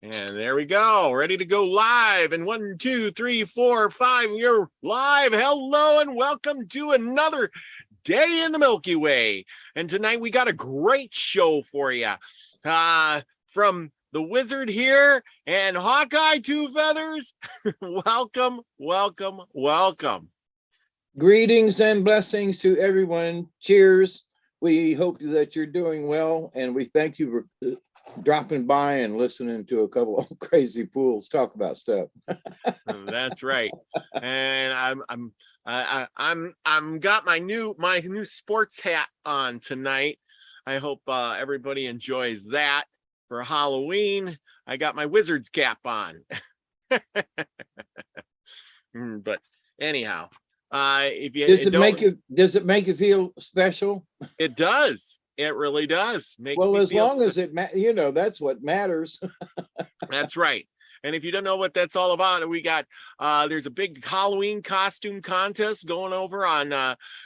And there we go, ready to go live. And 1, 2, 3, 4, 5, you're live. Hello and welcome to another day in the Milky Way. And tonight we got a great show for you. From the Wizard here and Hawkeye Two Feathers. Welcome, welcome, welcome. Greetings and blessings to everyone. Cheers. We hope that you're doing well, and we thank you for dropping by and listening to a couple of crazy fools talk about stuff. That's right. And I'm got my new sports hat on tonight. I hope everybody enjoys that. For Halloween, I got my Wizard's cap on. But anyhow, if you does it make you feel special? It does. It really does. Well, as long as that's what matters. That's right. And if you don't know what that's all about, we got there's a big Halloween costume contest going over on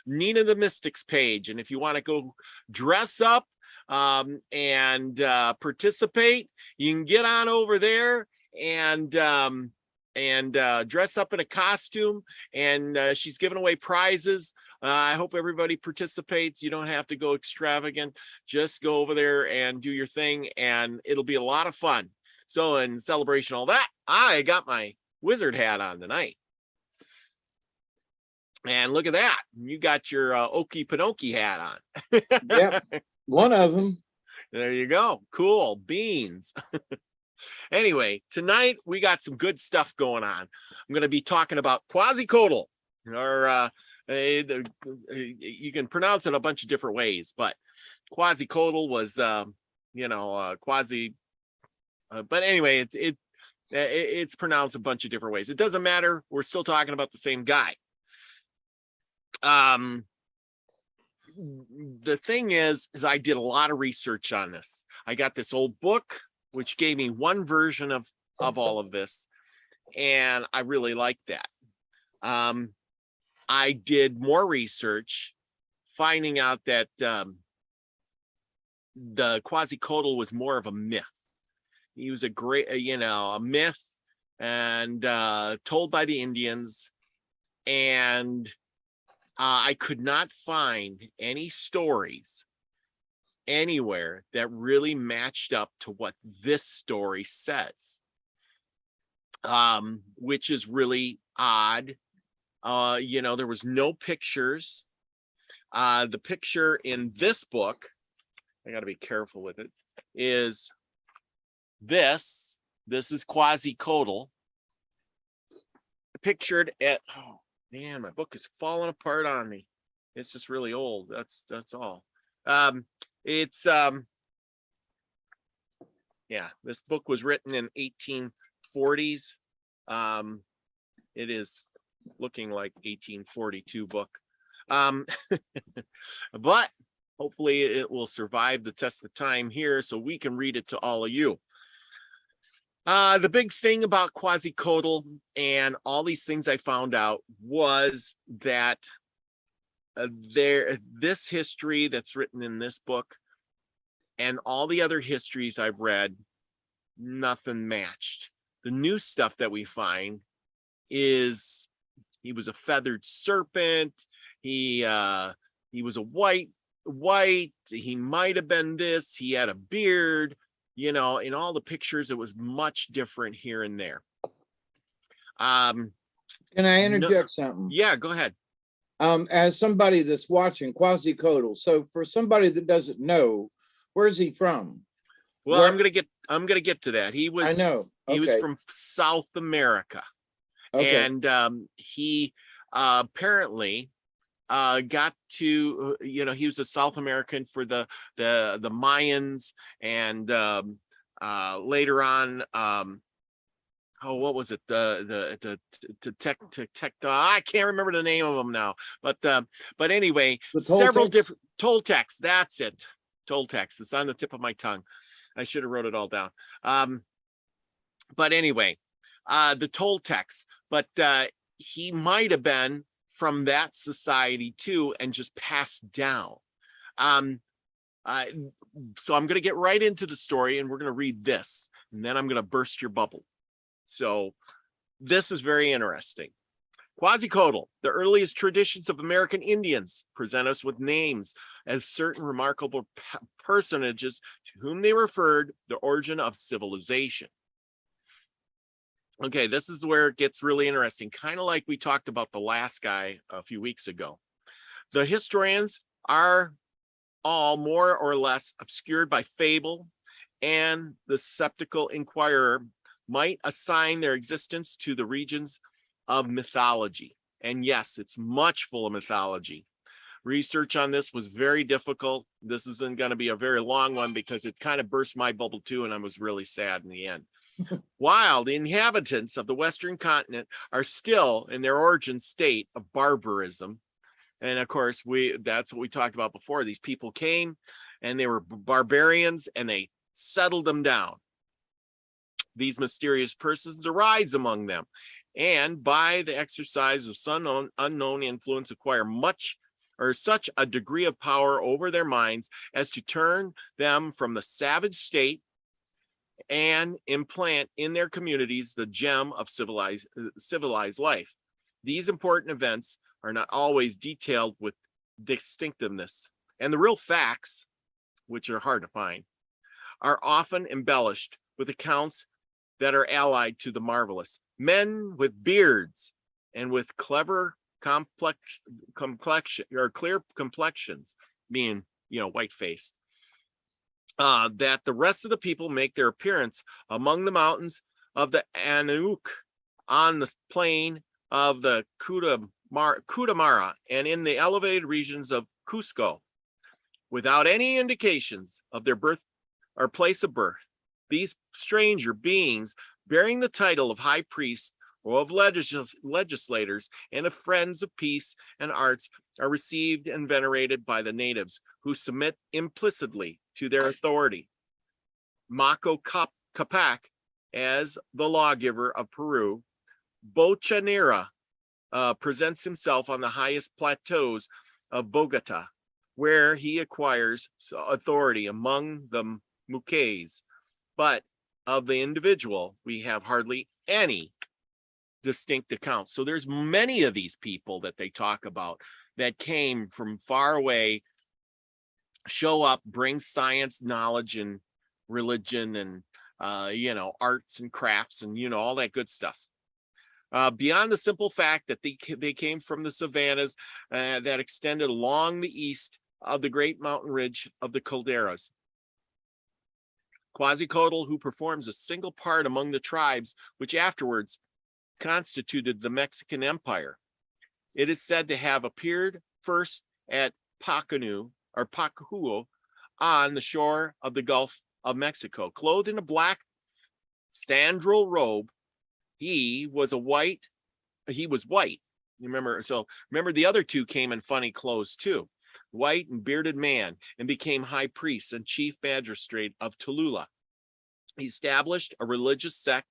Nina the Mystic's page. And if you want to go dress up and participate, you can get on over there and dress up in a costume, and she's giving away prizes. I hope everybody participates. You don't have to go extravagant. Just go over there and do your thing, and it'll be a lot of fun. So in celebration of all that, I got my wizard hat on tonight. And look at that. You got your Okie Pinokie hat on. Yep, one of them. There you go. Cool beans. Anyway, tonight we got some good stuff going on. I'm going to be talking about Quetzalcoatl, or you can pronounce it a bunch of different ways, but Quetzalcoatl was, quasi. But anyway, it's pronounced a bunch of different ways. It doesn't matter. We're still talking about the same guy. The thing is I did a lot of research on this. I got this old book, which gave me one version of all of this, and I really liked that. I did more research, finding out that the Quetzalcoatl was more of a myth. He was a great, a myth, and told by the Indians, and I could not find any stories anywhere that really matched up to what this story says, which is really odd. There was no pictures. The picture in this book, I got to be careful with it, is this is Quetzalcoatl pictured at, oh man, my book is falling apart on me. It's just really old. That's all. This book was written in 1840s. It is looking like 1842 book. But hopefully it will survive the test of time here so we can read it to all of you. The big thing about Quetzalcoatl and all these things I found out was that this history that's written in this book and all the other histories I've read, nothing matched. The new stuff that we find is he was a feathered serpent. He was a white. He might have been this. He had a beard. In all the pictures, it was much different here and there. Can I interject something? Yeah, go ahead. As somebody that's watching Quetzalcoatl, so for somebody that doesn't know, where's he from? Well, I'm gonna get to that. He was. I know. Okay. He was from South America, okay. And he apparently got to, he was a South American for the Mayans, and later on, what was it? The I can't remember the name of them now, but anyway, several different Toltecs. That's it. Toltecs. It's on the tip of my tongue. I should have wrote it all down. But anyway, the Toltecs, but he might have been from that society too, and just passed down. So I'm going to get right into the story, and we're going to read this, and then I'm going to burst your bubble. So this is very interesting. Quetzalcoatl, the earliest traditions of American Indians, present us with names as certain remarkable personages to whom they referred the origin of civilization. Okay, this is where it gets really interesting, kind of like we talked about the last guy a few weeks ago. The historians are all more or less obscured by fable, and the skeptical inquirer might assign their existence to the regions of mythology. And yes, it's much full of mythology. Research on this was very difficult. This isn't going to be a very long one because it kind of burst my bubble too, and I was really sad in the end. While the inhabitants of the Western continent are still in their origin state of barbarism, and of course, that's what we talked about before. These people came and they were barbarians and they settled them down. These mysterious persons arise among them, and by the exercise of some unknown influence acquire much or such a degree of power over their minds as to turn them from the savage state and implant in their communities the gem of civilized life. These important events are not always detailed with distinctiveness, and the real facts, which are hard to find, are often embellished with accounts that are allied to the marvelous. Men with beards and with clever complex complexion or clear complexions, being white-faced, that the rest of the people make their appearance among the mountains of the Anauk, on the plain of the Cutamara, and in the elevated regions of Cusco, without any indications of their birth or place of birth. These stranger beings, bearing the title of high priests or of legislators and of friends of peace and arts, are received and venerated by the natives, who submit implicitly to their authority. Mako Capac, as the lawgiver of Peru, Bochanera presents himself on the highest plateaus of Bogota, where he acquires authority among the Mukeys. But of the individual, we have hardly any distinct accounts. So there's many of these people that they talk about that came from far away, show up, bring science, knowledge, and religion, and arts and crafts, and all that good stuff. Beyond the simple fact that they came from the savannas that extended along the east of the great mountain ridge of the Calderas. Quetzalcoatl, who performs a single part among the tribes which afterwards constituted the Mexican Empire. It is said to have appeared first at Pacuhuo on the shore of the Gulf of Mexico, clothed in a black sandal robe. He was white. Remember the other two came in funny clothes too. White and bearded man, and became high priest and chief magistrate of Tolula. He established a religious sect,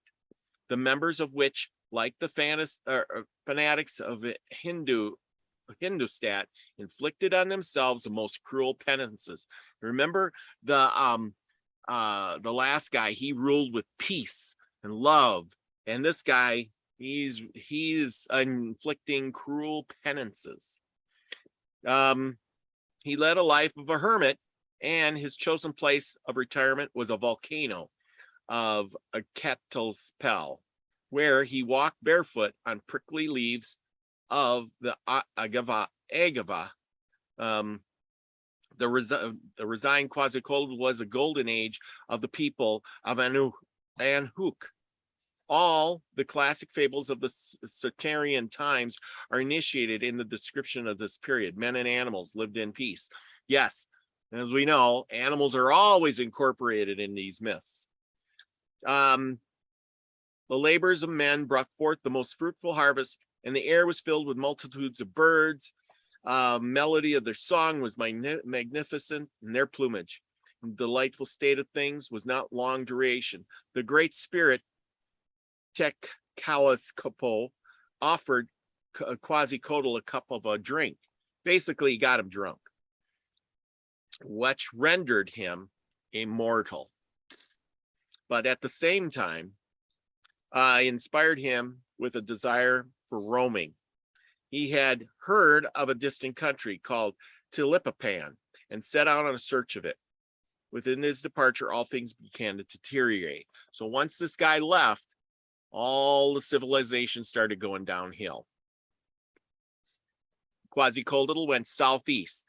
the members of which, like the fanatics of Hindustan, inflicted on themselves the most cruel penances. Remember the last guy, he ruled with peace and love, and this guy, he's inflicting cruel penances. He led a life of a hermit, and his chosen place of retirement was a volcano of a Quetzalcoatl, where he walked barefoot on prickly leaves of the agava. The resigned Quetzalcoatl was a golden age of the people of Anauk. All the classic fables of the Saturnian times are initiated in the description of this period. Men and animals lived in peace. Yes, as we know, animals are always incorporated in these myths. The labors of men brought forth the most fruitful harvest, and the air was filled with multitudes of birds. Melody of their song was magnificent, and their plumage, the delightful state of things, was not long duration. The great spirit Tecaliscopo offered Quetzalcoatl a cup of a drink. Basically, he got him drunk, which rendered him immortal. But at the same time, inspired him with a desire for roaming. He had heard of a distant country called Tilipapan and set out on a search of it. Within his departure, all things began to deteriorate. So once this guy left, all the civilization started going downhill. Quetzalcoatl went southeast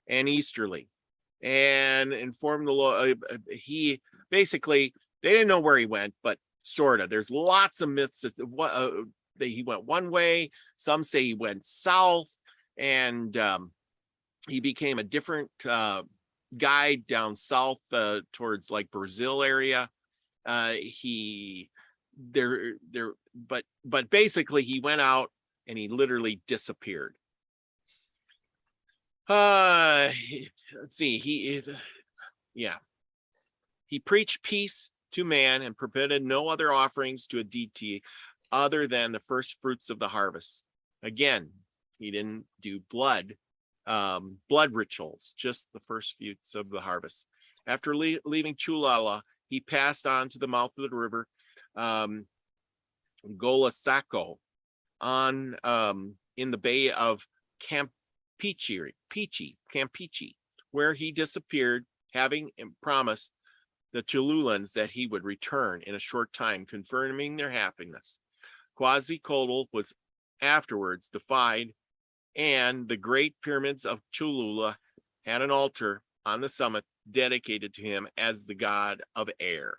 and easterly and informed the Lord. He basically, they didn't know where he went, but sort of. There's lots of myths that he went one way. Some say he went south, and he became a different guy down south towards like Brazil area. But basically he went out and he literally disappeared. Let's see. He preached peace to man and permitted no other offerings to a deity other than the first fruits of the harvest. Again, he didn't do blood rituals, just the first fruits of the harvest. After leaving Chulala, he passed on to the mouth of the river Golasaco on in the Bay of Campeche, where he disappeared, having promised the Cholulans that he would return in a short time, confirming their happiness. Quetzalcoatl was afterwards defied, and the great pyramids of Cholula had an altar on the summit dedicated to him as the god of air.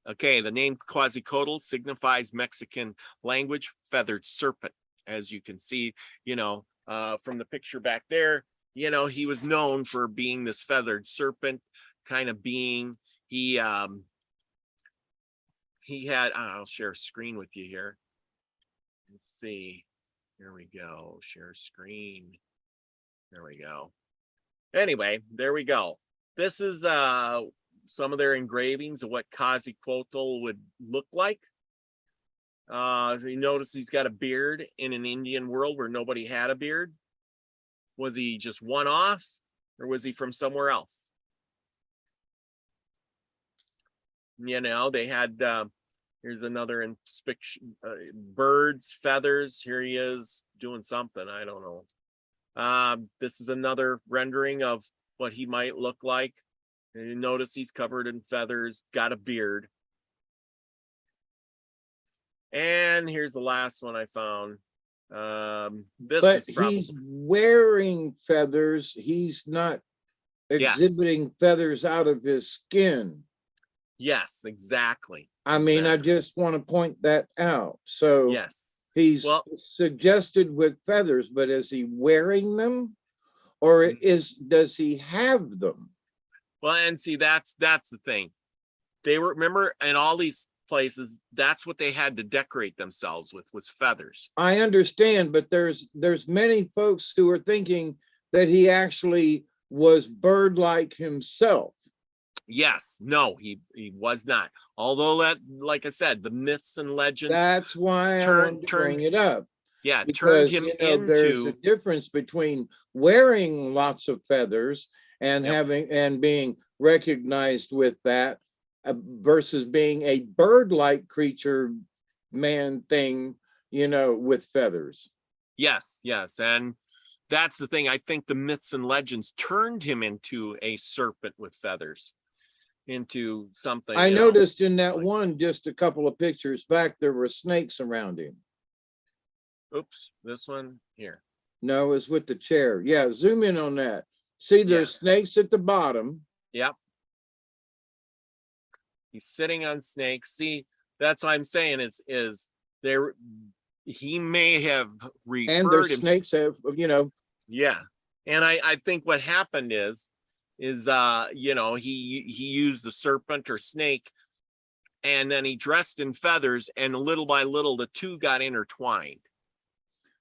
Okay, the name Quetzalcoatl signifies Mexican language feathered serpent. As you can see, from the picture back there, he was known for being this feathered serpent kind of being. He had, I'll share a screen with you here. Let's see. Here we go. Share screen. There we go. Anyway, there we go. This is some of their engravings of what Quetzalcoatl would look like. You notice he's got a beard in an Indian world where nobody had a beard. Was he just one off, or was he from somewhere else? They had, here's another inspection, birds, feathers. Here he is doing something. I don't know. This is another rendering of what he might look like. And you notice he's covered in feathers, got a beard. And here's the last one I found. He's wearing feathers. He's not exhibiting feathers out of his skin. Yes, exactly. I mean, I just want to point that out. So yes, he's suggested with feathers, but is he wearing them, or does he have them? Well, and see, that's the thing. They were, remember, in all these places, that's what they had to decorate themselves with, was feathers. I understand, but there's many folks who are thinking that he actually was bird-like himself. Yes, no, he was not. Although that, like I said, the myths and legends. That's why I wanted to bring it up. Yeah, because, turned him into. There's a difference between wearing lots of feathers and having and being recognized with that versus being a bird-like creature, man thing, with feathers. Yes, and that's the thing. I think the myths and legends turned him into a serpent with feathers, into something. I noticed in that one, just a couple of pictures back, there were snakes around him. Oops, this one here. No, it was with the chair. Yeah, zoom in on that. See, there's snakes at the bottom. Yep. He's sitting on snakes. See, that's what I'm saying is there. He may have referred and there's snakes have, Yeah, and I think what happened is he used the serpent or snake, and then he dressed in feathers, and little by little the two got intertwined.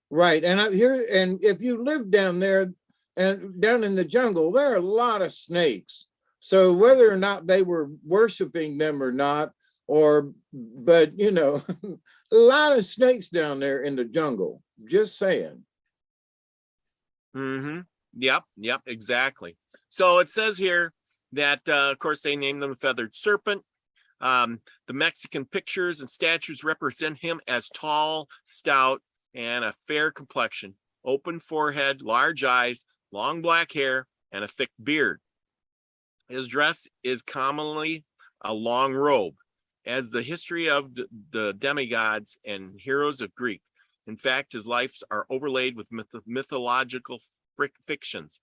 Right, and if you live down there and down in the jungle, there are a lot of snakes. So whether or not they were worshiping them or not, but a lot of snakes down there in the jungle. Just saying. Mm-hmm. Yep, exactly. So it says here that, of course, they named them a feathered serpent. The Mexican pictures and statues represent him as tall, stout, and a fair complexion, open forehead, large eyes, long black hair, and a thick beard. His dress is commonly a long robe, as the history of the demigods and heroes of Greek. In fact, his lives are overlaid with mythological fictions.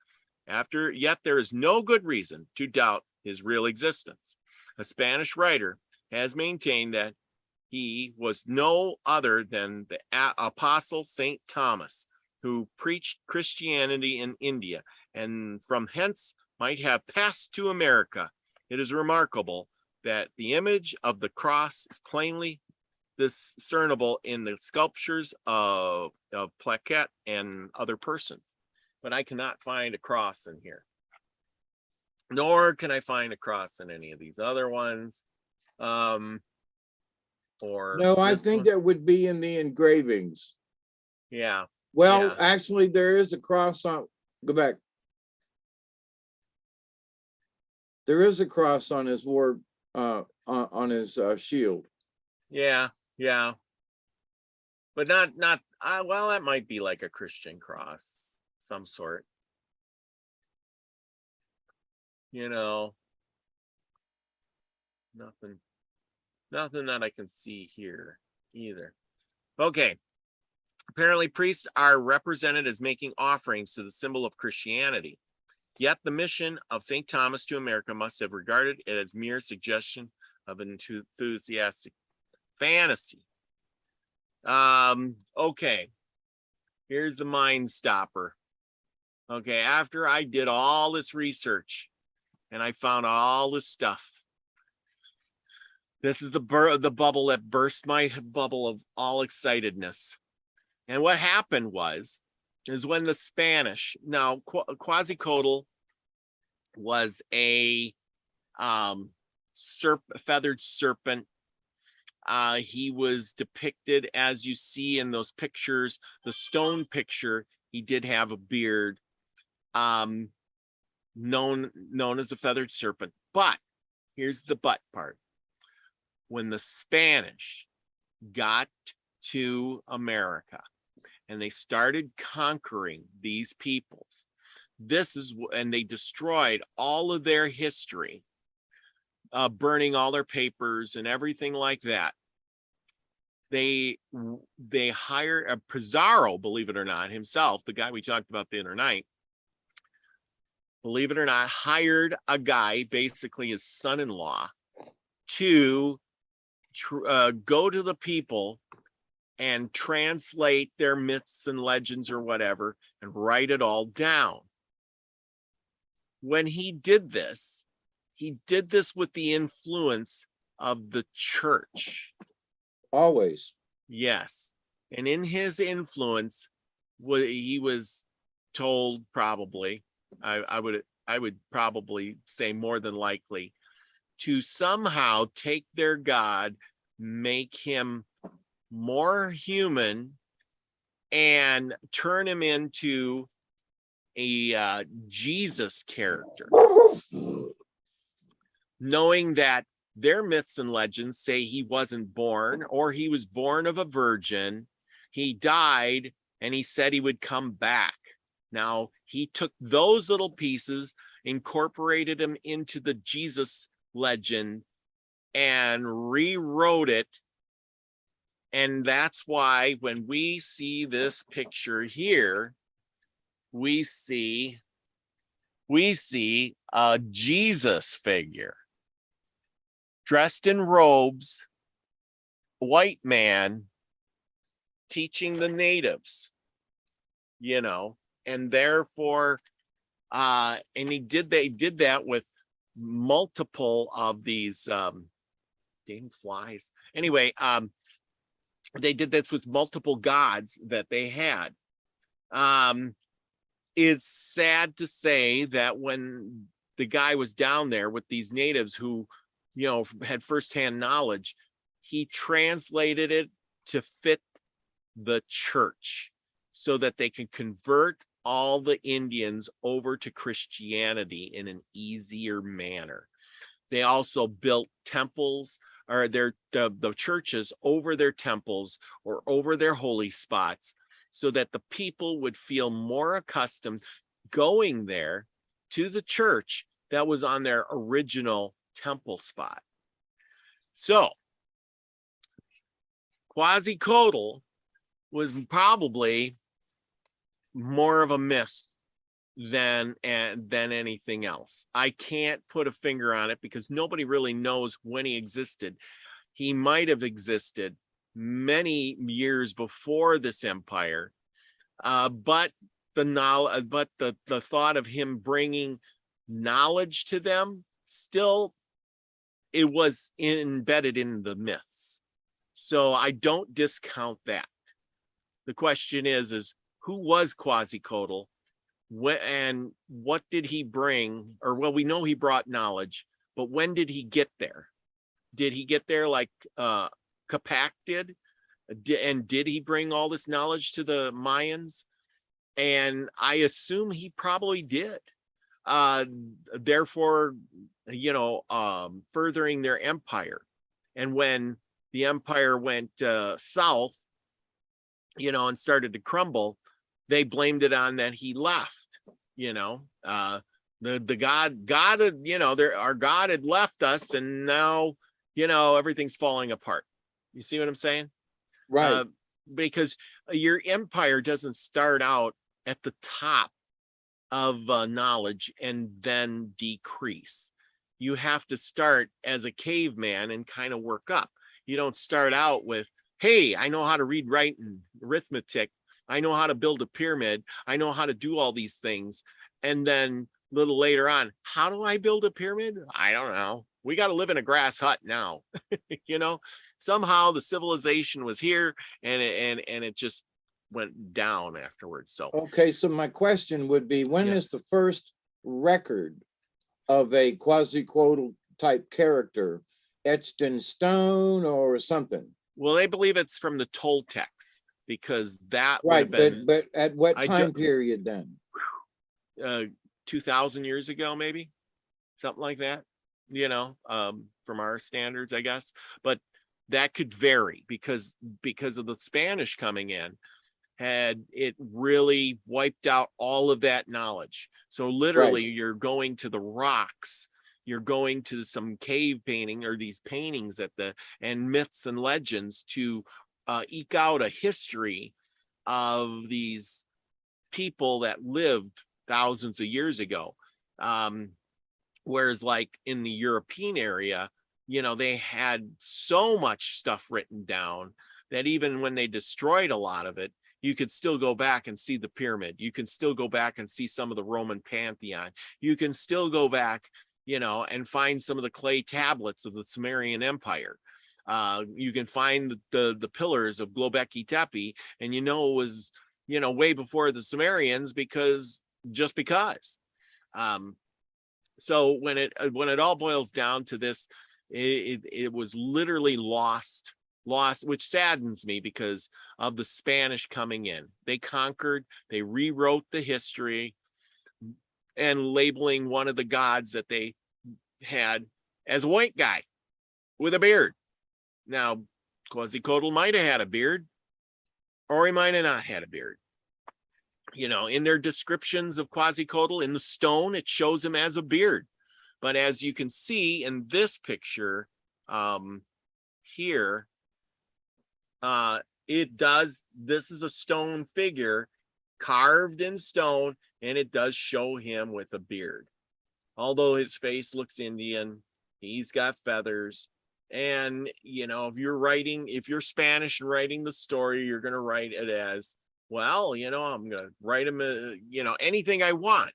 Yet there is no good reason to doubt his real existence. A Spanish writer has maintained that he was no other than the apostle Saint Thomas, who preached Christianity in India, and from hence might have passed to America. It is remarkable that the image of the cross is plainly discernible in the sculptures of Plaquette and other persons. But I cannot find a cross in here. Nor can I find a cross in any of these other ones. Or No, I this think one. that would be in the engravings. Yeah. Well, Yeah. actually, there is a cross on, go back. There is a cross on his war, on his shield. Yeah. Yeah. But not, well, that might be like a Christian cross, some sort. You know, nothing that I can see here either. Okay. Apparently, priests are represented as making offerings to the symbol of Christianity. Yet the mission of St. Thomas to America must have regarded it as mere suggestion of an enthusiastic fantasy. Okay. Here's the mind stopper. Okay, after I did all this research and I found all this stuff, this is the bubble that burst my bubble of all excitedness. And what happened is when the Spanish, now Quetzalcoatl was a feathered serpent. He was depicted, as you see in those pictures, the stone picture. He did have a beard, known as a feathered serpent. But here's the but part. When the Spanish got to America and they started conquering these peoples, and they destroyed all of their history, burning all their papers and everything like that. They hired Pizarro, believe it or not, himself, the guy we talked about the other night, believe it or not, hired a guy, basically his son-in-law, to go to the people and translate their myths and legends or whatever and write it all down. When he did this with the influence of the church. Always. Yes. And in his influence, he was told, probably, I would probably say more than likely, to somehow take their God, make him more human, and turn him into a Jesus character, knowing that their myths and legends say he wasn't born, or he was born of a virgin, he died, and he said he would come back. Now, he took those little pieces, incorporated them into the Jesus legend, and rewrote it. And that's why when we see this picture here, we see a Jesus figure dressed in robes, white man, teaching the natives, and therefore, and they did that with multiple of these dang flies. Anyway, they did this with multiple gods that they had. It's sad to say that when the guy was down there with these natives who, had firsthand knowledge, he translated it to fit the church so that they can convert all the Indians over to Christianity in an easier manner. They also built temples, or the churches over their temples or over their holy spots, so that the people would feel more accustomed going there to the church that was on their original temple spot. So Quetzalcoatl was probably more of a myth than anything else. I can't put a finger on it because nobody really knows when he existed. He might have existed many years before this empire, but the thought of him bringing knowledge to them, still, it was embedded in the myths. So I don't discount that. The question is who was Quetzalcoatl? And what did he bring? Or, well, we know he brought knowledge, but when did he get there? Did he get there like Capac did? And did he bring all this knowledge to the Mayans? And I assume he probably did. Therefore, furthering their empire. And when the empire went south, and started to crumble, they blamed it on that he left. The God had, our God had left us, and now, everything's falling apart. You see what I'm saying? Right. Because your empire doesn't start out at the top of knowledge and then decrease. You have to start as a caveman and kind of work up. You don't start out with, hey, I know how to read, write, and arithmetic. I know how to build a pyramid. I know how to do all these things. And then a little later on, how do I build a pyramid? I don't know. We got to live in a grass hut now. Somehow the civilization was here, and it just went down afterwards. So okay, so my question would be, when is the first record of a Quetzalcoatl type character etched in stone or something? Well, they believe it's from the Toltecs, because that right, would have been, but at what time period then? 2,000 years ago, maybe something like that, from our standards, I guess. But that could vary because of the Spanish coming in, had it really wiped out all of that knowledge. So literally, right, you're going to the rocks, you're going to some cave painting or these paintings and myths and legends to eke out a history of these people that lived thousands of years ago. Whereas like in the European area, they had so much stuff written down that even when they destroyed a lot of it, you could still go back and see the pyramid. You can still go back and see some of the Roman Pantheon. You can still go back, and find some of the clay tablets of the Sumerian Empire. You can find the pillars of Göbekli Tepe, and it was, way before the Sumerians, because. So when it all boils down to this, it was literally lost, which saddens me because of the Spanish coming in. They conquered, they rewrote the history, and labeling one of the gods that they had as a white guy with a beard. Now, Quetzalcoatl might have had a beard, or he might have not had a beard. In their descriptions of Quetzalcoatl in the stone, it shows him as a beard. But as you can see in this picture here, this is a stone figure carved in stone, and it does show him with a beard. Although his face looks Indian, he's got feathers. And, if you're Spanish and writing the story, you're going to write it as, well, I'm going to write him, anything I want.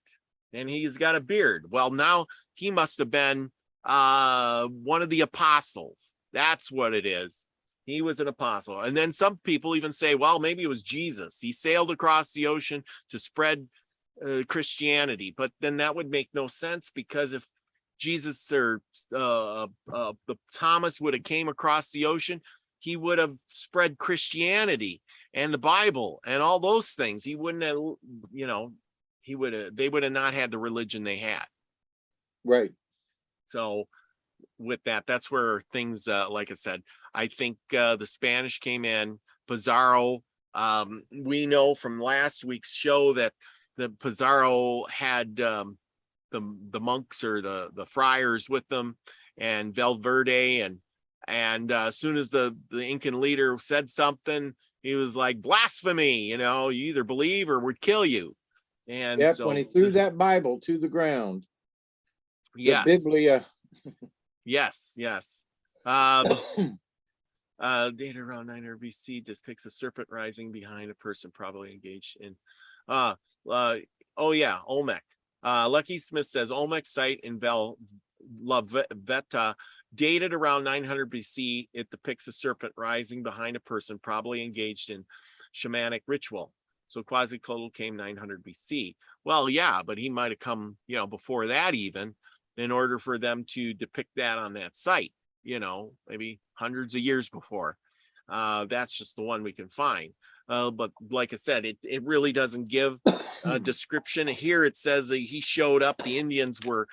And he's got a beard. Well, now he must have been one of the apostles. That's what it is. He was an apostle. And then some people even say, well, maybe it was Jesus. He sailed across the ocean to spread Christianity. But then that would make no sense, because if Jesus or the Thomas would have came across the ocean, he would have spread Christianity. and the Bible and all those things, he wouldn't have, they would have not had the religion they had. Right. So with that, that's where things, like I said, I think the Spanish came in. Pizarro, we know from last week's show that the Pizarro had the monks or the friars with them, and Valverde, and as soon as the Incan leader said something, he was like, blasphemy, you either believe or we'd kill you. And yep, so when he threw that Bible to the ground, yes, the Biblia. yes. Data around 900 BC depicts a serpent rising behind a person probably engaged in Olmec. Lucky Smith says Olmec site in La Veta dated around 900 BC. It depicts a serpent rising behind a person probably engaged in shamanic ritual. So Quetzalcoatl came 900 BC. Well, yeah, but he might have come, before that even, in order for them to depict that on that site, maybe hundreds of years before. That's just the one we can find. But like I said, it really doesn't give a description. Here it says that he showed up. The Indians were,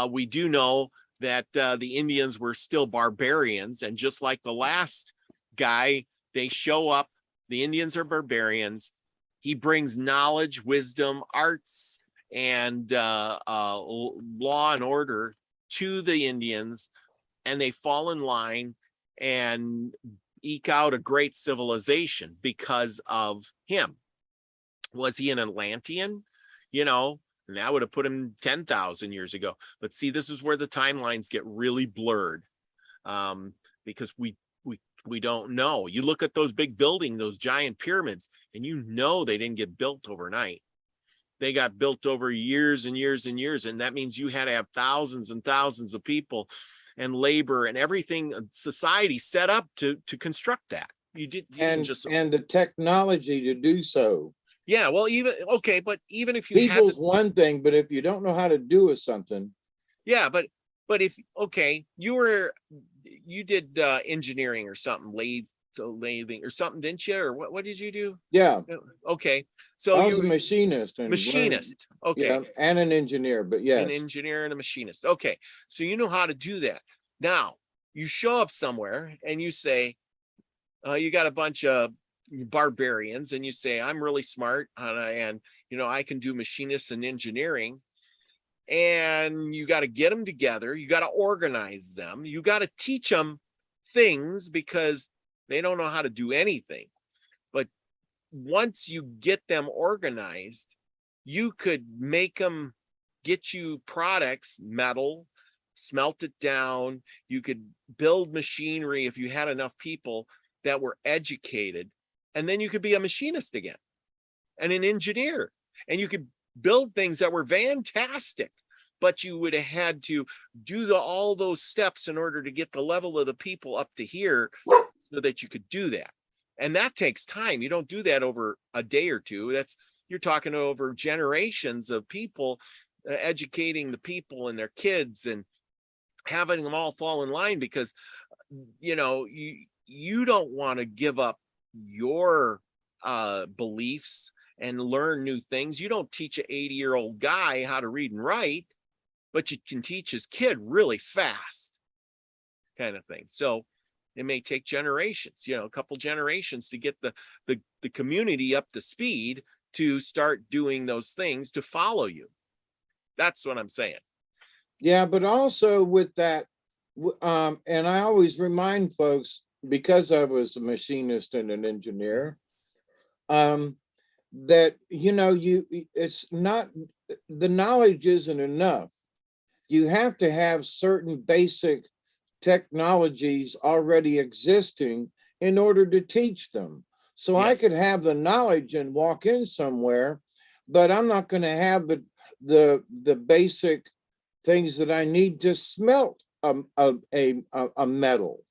we do know that the Indians were still barbarians. And just like the last guy, they show up. The Indians are barbarians. He brings knowledge, wisdom, arts, and law and order to the Indians, and they fall in line and eke out a great civilization because of him. Was he an Atlantean? And that would have put him 10,000 years ago. But see, this is where the timelines get really blurred, because we don't know. You look at those big buildings, those giant pyramids, and they didn't get built overnight. They got built over years and years and years. And that means you had to have thousands and thousands of people and labor and everything, society set up to construct that. You didn't just, and the technology to do so. Yeah, well, but even if you people's one thing, but if you don't know how to do something. Yeah, but if you did engineering or something, lathing or something, didn't you? Or what did you do? Yeah. Okay. So I was a machinist. Okay. Yeah, and an engineer, but yes. An engineer and a machinist. Okay. So you know how to do that. Now you show up somewhere and you say, you got a bunch of barbarians, and you say, I'm really smart, and I can do machinists and engineering. And you got to get them together. You got to organize them. You got to teach them things because they don't know how to do anything. But once you get them organized, you could make them get you products, metal, smelt it down. You could build machinery if you had enough people that were educated. And then you could be a machinist again and an engineer. And you could build things that were fantastic, but you would have had to do all those steps in order to get the level of the people up to here so that you could do that. And that takes time. You don't do that over a day or two. You're talking over generations of people, educating the people and their kids and having them all fall in line, because, you don't want to give up your beliefs and learn new things. You don't teach an 80-year-old guy how to read and write, but you can teach his kid really fast, kind of thing. So it may take generations, a couple generations to get the community up to speed to start doing those things to follow you. That's what I'm saying. Yeah, but also with that, and I always remind folks, because I was a machinist and an engineer, that it's not, the knowledge isn't enough. You have to have certain basic technologies already existing in order to teach them. So yes. I could have the knowledge and walk in somewhere, but I'm not going to have the basic things that I need to smelt a metal.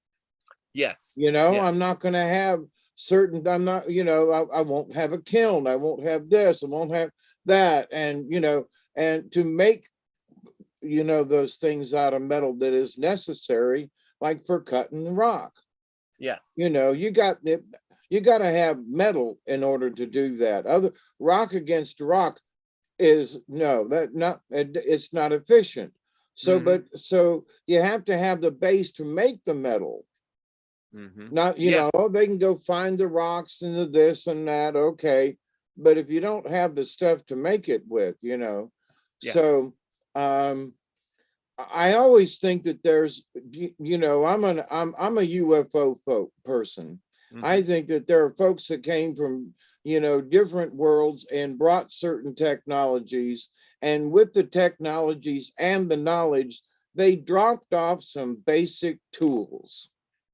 Yes. Yes. I'm not going to have certain, I won't have a kiln. I won't have this. I won't have that. And, and to make, those things out of metal that is necessary, like for cutting the rock. Yes. You got it. you got to have metal in order to do that. Other rock against rock is no, that not it's not efficient. So, Mhm. so you have to have the base to make the metal. Mhm. Not, Yeah. they can go find the rocks and the this and that, okay. But if you don't have the stuff to make it with, Yeah. so I always think that there's, I'm a UFO person. I Mhm. think that there are folks that came from, different worlds and brought certain technologies. And with the technologies and the knowledge, they dropped off some basic tools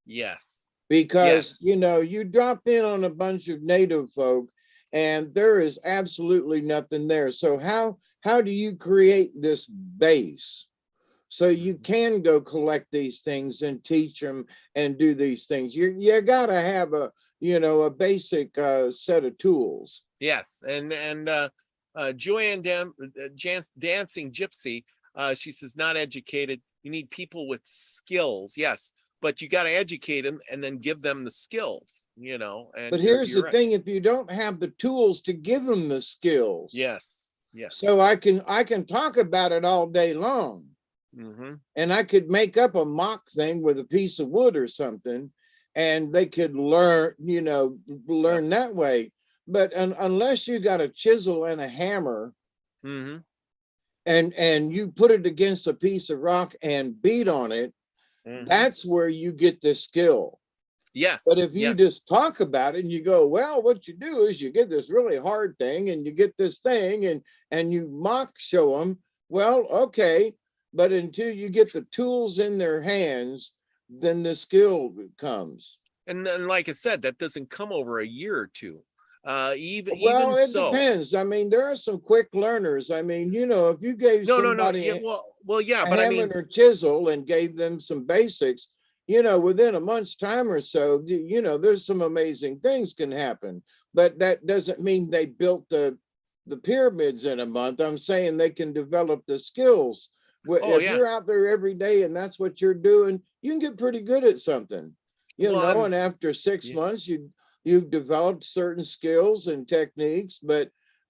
Yes. because, Yes. you drop in on a bunch of native folk and there is absolutely nothing there. So how do you create this base? So you Mhm. can go collect these things and teach them and do these things. You got to have a basic set of tools. Yes. And Joanne Dancing Gypsy, she says not educated. You need people with skills. Yes, but you got to educate them and then give them the skills. But And here's you're the right. thing: if you don't have the tools to give them the skills, Yes. Yes. so I can talk about it all day long, Mm-hmm. and I could make up a mock thing with a piece of wood or something, and they could learn, Yep. learn that way. But unless you got a chisel and a hammer, Mm-hmm. and you put it against a piece of rock and beat on it, Mm-hmm. that's where you get the skill. But Yes. if you Yes. just talk about it and you go, well, what you do is you get this really hard thing and you get this thing and you mock show them, well, okay, but until you get the tools in their hands, then the skill comes. And then, like I said, that doesn't come over a year or two. Even Well, it so. depends. I mean, there are some quick learners. I mean, if you gave No, no, no. somebody Yeah. Well, yeah. a But I hammer mean, and a chisel and gave them some basics, within a month's time or so, there's some amazing things can happen. But that doesn't mean they built the pyramids in a month. I'm saying they can develop the skills. oh If yeah. you're out there every day and that's what you're doing, you can get pretty good at something, Well, I'm. and after six Yeah. months, you've developed certain skills and techniques,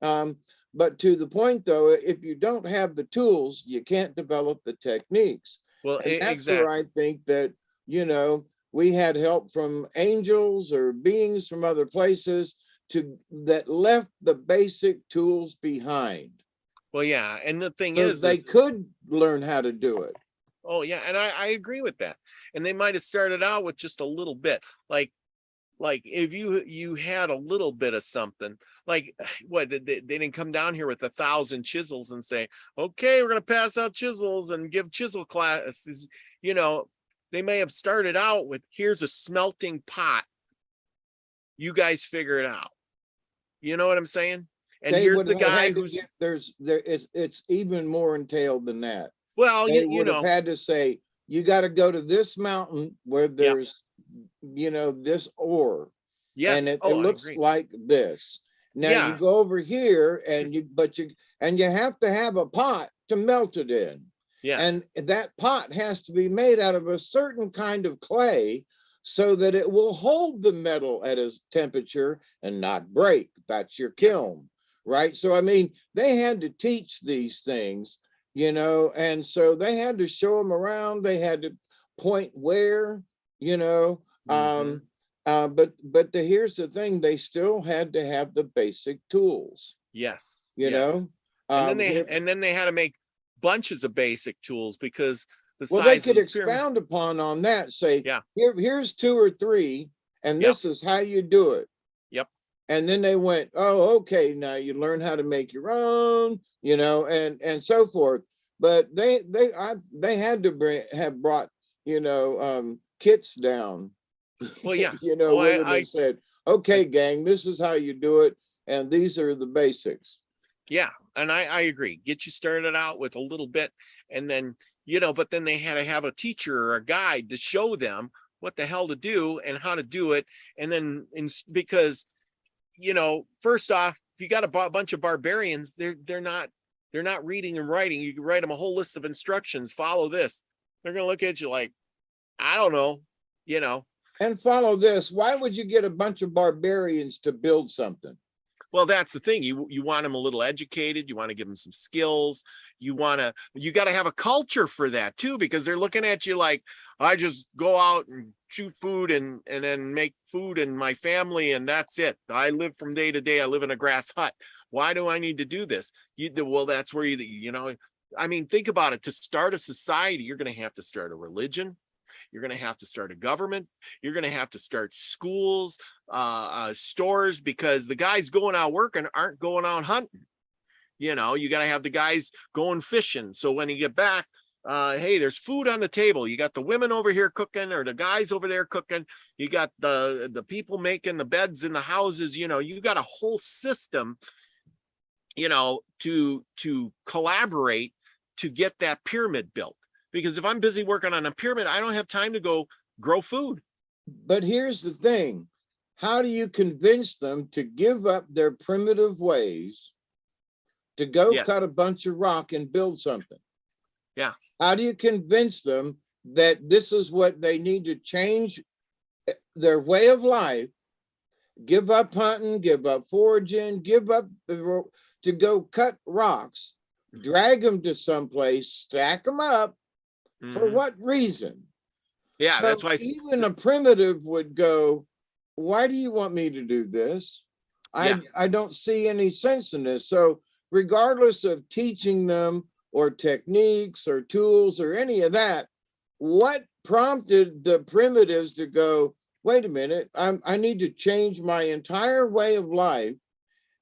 um, but to the point, though, if you don't have the tools, you can't develop the techniques. Well, And that's where I exactly. think that, we had help from angels or beings from other places that left the basic tools behind Well, yeah. And the thing so they is, could learn how to do it. oh yeah, and I agree with that. And they might have started out with just a little bit, like if you had a little bit of something, like what they didn't come down here with 1,000 chisels and say, okay, we're gonna pass out chisels and give chisel classes. You know, they may have started out with, here's a smelting pot. You guys figure it out. You know what I'm saying? And They here's would the have guy had to who's, get it's even more entailed than that. well, They you would have know, had to say, you got to go to this mountain where yep, there's, this ore, and yes. it Oh, I looks agree. like this. Now you Yeah, go over here and you have to have a pot to melt it in. And yes, that pot has to be made out of a certain kind of clay so that it will hold the metal at a temperature and not break. That's your yep. kiln, right? So, I mean, they had to teach these things, and so they had to show them around. They had to point where, you know, Mm-hmm. here's the thing: they still had to have the basic tools. Yes, You yes. know, And then they here, and then they had to make bunches of basic tools because the well, they size of could this pyramid. expound upon on that. Say, Yeah. here's two or three, and Yep. this is how you do it. Yep. And then they went, oh, okay, now you learn how to make your own, and so forth. But they had to have brought, kits down, Well, yeah. Oh, where they said, I okay, gang, this is how you do it, and these are the basics. yeah, and I agree. Get you started out with a little bit, and then but then they had to have a teacher or a guide to show them what the hell to do and how to do it, and then because first off, if you got a bunch of barbarians, they're not reading and writing. You can write them a whole list of instructions. Follow this. They're gonna look at you like, I don't know, you know. And follow this. Why would you get a bunch of barbarians to build something? Well, that's the thing. You want them a little educated. You want to give them some skills. You got to have a culture for that too, because they're looking at you like, I just go out and shoot food and then make food and my family, and that's it. I live from day to day. I live in a grass hut. Why do I need to do this? Well, that's where I mean, think about it. To start a society, you're going to have to start a religion. You're going to have to start a government. You're going to have to start schools, stores, because the guys going out working aren't going out hunting. You got to have the guys going fishing. So when you get back, hey, there's food on the table. You got the women over here cooking, or the guys over there cooking. You got the people making the beds in the houses. You got a whole system, to collaborate to get that pyramid built. Because if I'm busy working on a pyramid, I don't have time to go grow food. But here's the thing. How do you convince them to give up their primitive ways to go cut a bunch of rock and build something? Yes. How do you convince them that this is what they need to change their way of life, give up hunting, give up foraging, give up to go cut rocks, drag them to someplace, stack them up? For what reason? Yeah, so that's why even a primitive would go, why do you want me to do this? I don't see any sense in this. So regardless of teaching them or techniques or tools or any of that, what prompted the primitives to go, wait a minute, I need to change my entire way of life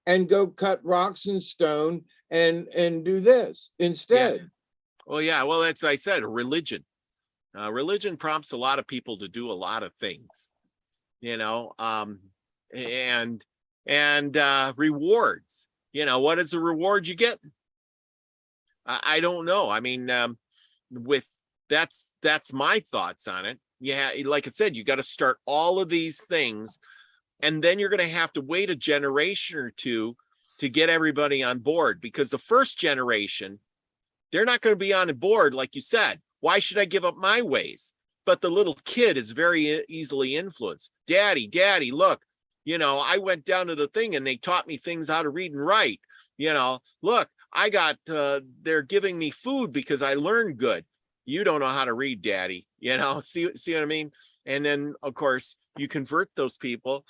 and go cut rocks and stone and do this instead? Yeah. Well, yeah. Well, that's, I said, religion. Religion prompts a lot of people to do a lot of things, and rewards. What is the reward you get? I don't know. I mean, that's my thoughts on it. Yeah, like I said, you got to start all of these things, and then you're going to have to wait a generation or two to get everybody on board, because the first generation, they're not going to be on board. Like you said, why should I give up my ways? But the little kid is very easily influenced. Daddy, look, I went down to the thing and they taught me things, how to read and write. Look, I got, they're giving me food because I learned good. You don't know how to read, Daddy. See what I mean? And then, of course, you convert those people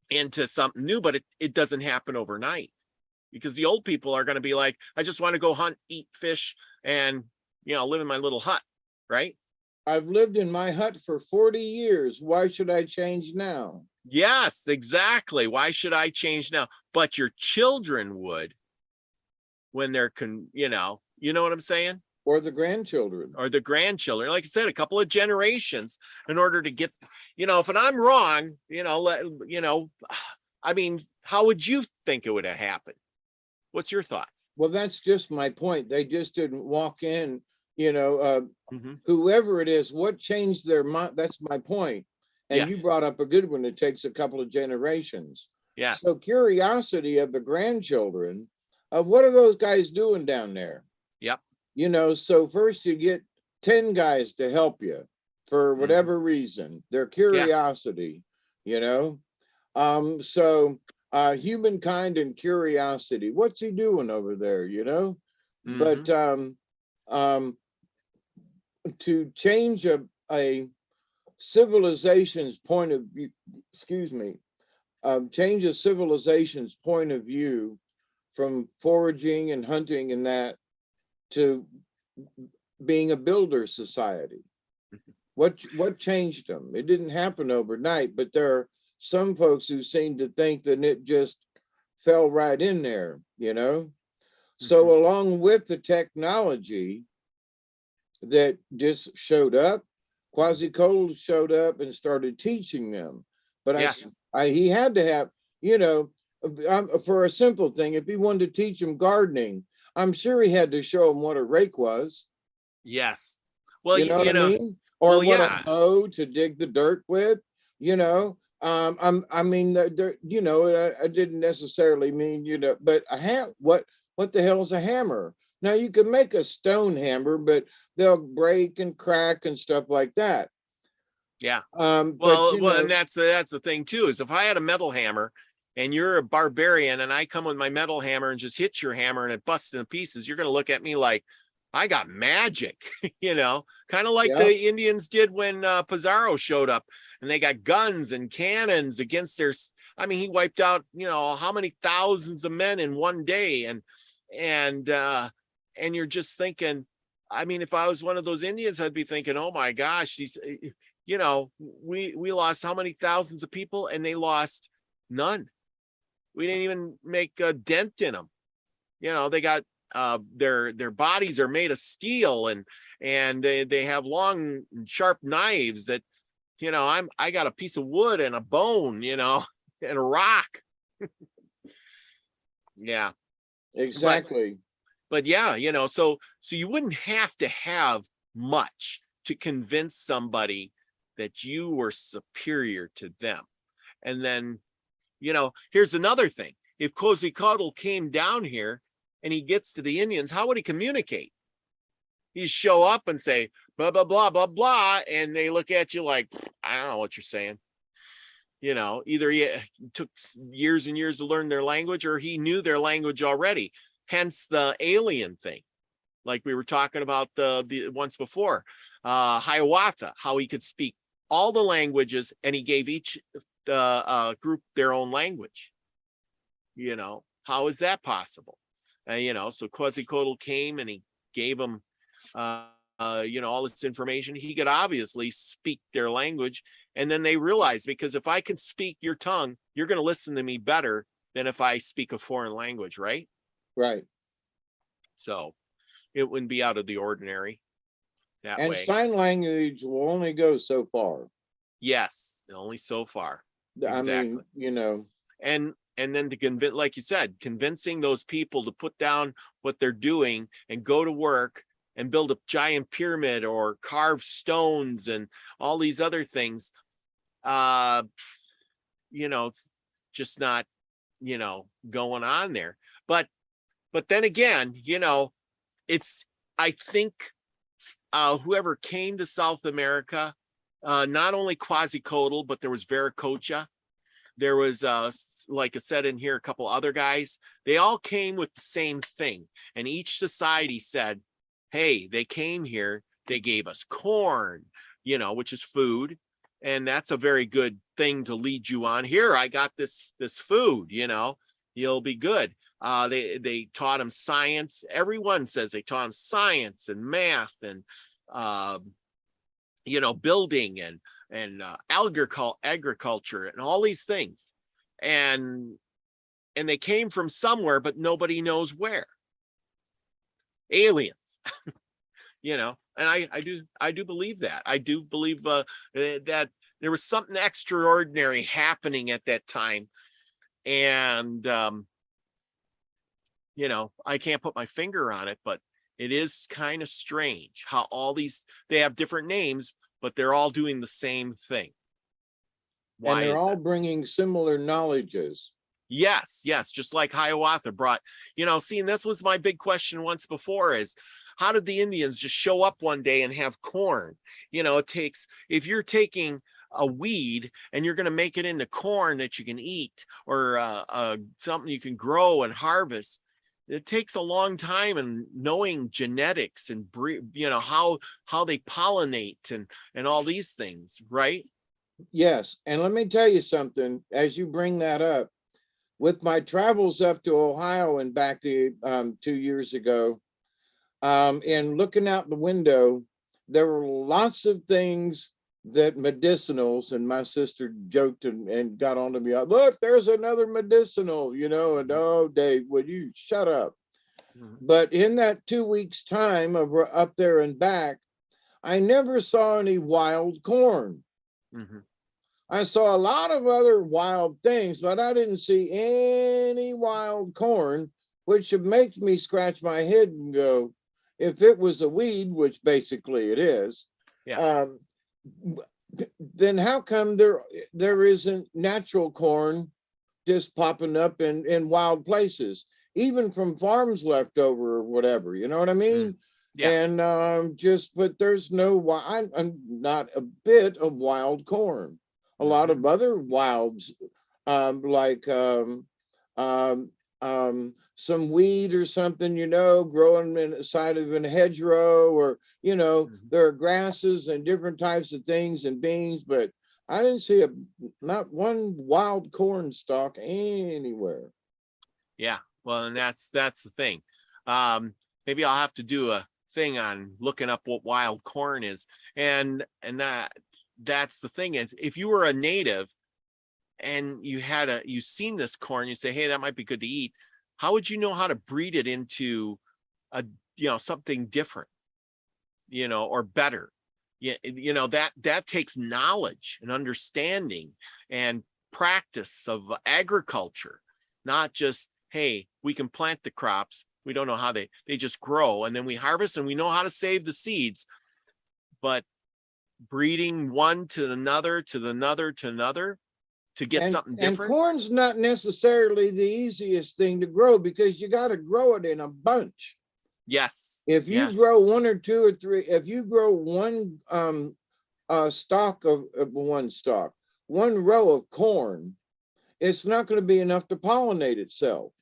into something new, but it doesn't happen overnight. Because the old people are going to be like, I just want to go hunt, eat fish, and, live in my little hut, right? I've lived in my hut for 40 years. Why should I change now? Yes, exactly. Why should I change now? But your children would, when they're, you know what I'm saying? Or the grandchildren. Or the grandchildren. Like I said, a couple of generations in order to get, if I'm wrong, I mean, how would you think it would have happened? What's your thoughts? Well, that's just my point. They just didn't walk in, whoever it is, what changed their mind? That's my point. And you brought up a good one. It takes a couple of generations. Yes. So curiosity of the grandchildren of what are those guys doing down there? Yep. So first you get 10 guys to help you for whatever reason, their curiosity, so humankind and curiosity, what's he doing over there, But to change a civilization's point of view, change a civilization's point of view from foraging and hunting and that to being a builder society. What changed them? It didn't happen overnight, but there are some folks who seem to think that it just fell right in there, So along with the technology that just showed up, Quasi-Cole showed up and started teaching them. But he had to have, for a simple thing, if he wanted to teach them gardening, I'm sure he had to show them what a rake was. Yes. Well, what I mean? Or what a hoe to dig the dirt with, I mean, I didn't necessarily mean, but what the hell is a hammer? Now you can make a stone hammer, but they'll break and crack and stuff like that. Yeah. But Well, you well, know, and that's the thing too, is if I had a metal hammer and you're a barbarian and I come with my metal hammer and just hit your hammer and it busts into pieces, you're going to look at me like I got magic, kind of like yeah, the Indians did when Pizarro showed up and they got guns and cannons against their. I mean, he wiped out, how many thousands of men in one day, and you're just thinking. I mean, if I was one of those Indians, I'd be thinking, oh my gosh, these, we lost how many thousands of people, and they lost none. We didn't even make a dent in them. They got their bodies are made of steel, and they have long sharp knives that, I got a piece of wood and a bone, and a rock. Yeah. exactly. But yeah, so you wouldn't have to have much to convince somebody that you were superior to them. And then, here's another thing. If Quetzalcoatl came down here and he gets to the Indians, how would he communicate? He'd show up and say, blah, blah, blah, blah, blah. And they look at you like, I don't know what you're saying. Either he took years and years to learn their language, or he knew their language already. Hence the alien thing, like we were talking about the once before, Hiawatha, how he could speak all the languages, and he gave each group their own language. How is that possible? So Quetzalcoatl came and he gave them, all this information. He could obviously speak their language, and then they realized, because if I can speak your tongue, you're going to listen to me better than if I speak a foreign language, right? Right. So it wouldn't be out of the ordinary that And way. sign language will only go so far. Yes, only so far. Exactly. I mean, and then to convince, like you said, convincing those people to put down what they're doing and go to work and build a giant pyramid or carve stones and all these other things, it's just not, going on there. But then again, it's, I think, whoever came to South America, not only Quetzalcoatl, but there was Viracocha. There was, like I said in here, a couple other guys. They all came with the same thing. And each society said, hey, they came here, they gave us corn, which is food. And that's a very good thing to lead you on. Here, I got this food, you'll be good. They taught them science. Everyone says they taught them science and math and, building and agriculture and all these things. And they came from somewhere, but nobody knows where. Aliens, and I do believe that. I do believe that there was something extraordinary happening at that time. And, I can't put my finger on it, but it is kind of strange how all these, they have different names, but they're all doing the same thing. Why? And they're all bringing similar knowledges. Yes, just like Hiawatha brought, and this was my big question once before, is how did the Indians just show up one day and have corn? It takes, if you're taking a weed and you're going to make it into corn that you can eat, or something you can grow and harvest, it takes a long time, and knowing genetics and how they pollinate and all these things, right? Yes. And let me tell you something, as you bring that up, with my travels up to Ohio and back to 2 years ago, and looking out the window, there were lots of things that medicinals, and my sister joked and got on to me, look, there's another medicinal, and oh, Dave, would you shut up? Mm-hmm. But in that 2 weeks time of up there and back, I never saw any wild corn. Mm-hmm. I saw a lot of other wild things, but I didn't see any wild corn, which makes me scratch my head and go, if it was a weed, which basically it is, yeah. Then how come there isn't natural corn just popping up in wild places, even from farms left over or whatever, you know what I mean? Yeah. And but there's no I'm not a bit of wild corn. A lot of other wilds, like some weed or something, growing in the side of a hedgerow, or there are grasses and different types of things and beans, but I didn't see not one wild corn stalk anywhere. Yeah. Well, and that's the thing. Maybe I'll have to do a thing on looking up what wild corn is. And that's the thing, is if you were a native and you've seen this corn, you say, hey, that might be good to eat. How would you know how to breed it into a, something different, or better? Yeah. That takes knowledge and understanding and practice of agriculture, not just, hey, we can plant the crops. We don't know how they just grow, and then we harvest, and we know how to save the seeds. But breeding one to another, to another, to another, to get something different. And corn's not necessarily the easiest thing to grow, because you got to grow it in a bunch. Yes. If you grow one or two or three, if you grow one stalk of one row of corn, it's not going to be enough to pollinate itself.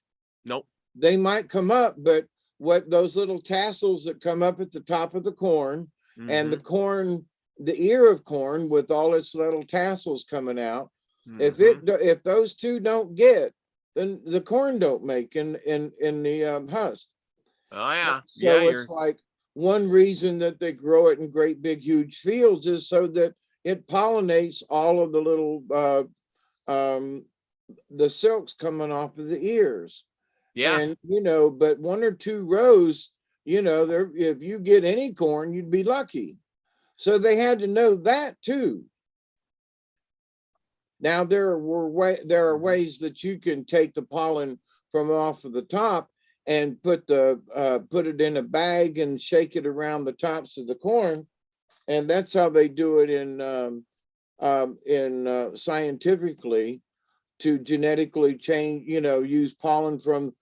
Nope. They might come up, but what those little tassels that come up at the top of the corn, and the corn, the ear of corn with all its little tassels coming out, if those two don't get, then the corn don't make in the husk. Oh yeah. So it's like one reason that they grow it in great big huge fields is so that it pollinates all of the little the silks coming off of the ears. Yeah. And but one or two rows, there, if you get any corn, you'd be lucky. So they had to know that too. Now there are ways that you can take the pollen from off of the top and put it in a bag and shake it around the tops of the corn, and that's how they do it in scientifically, to genetically change, use pollen from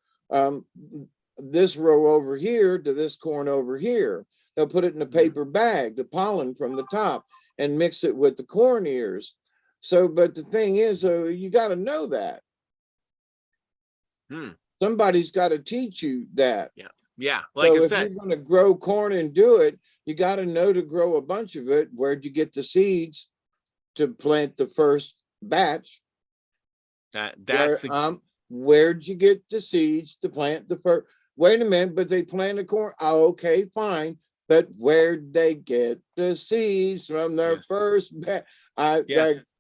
this row over here to this corn over here. They'll put it in a paper bag, the pollen from the top, and mix it with the corn ears. So, but the thing is, you got to know that. Somebody's got to teach you that. Yeah. Yeah. Like so I if said, you're going to grow corn and do it, you got to know to grow a bunch of it. Where'd you get the seeds to plant the first batch? Where'd you get the seeds to plant the first? Wait a minute, but they planted corn. Oh, okay, fine. But where'd they get the seeds from their first batch?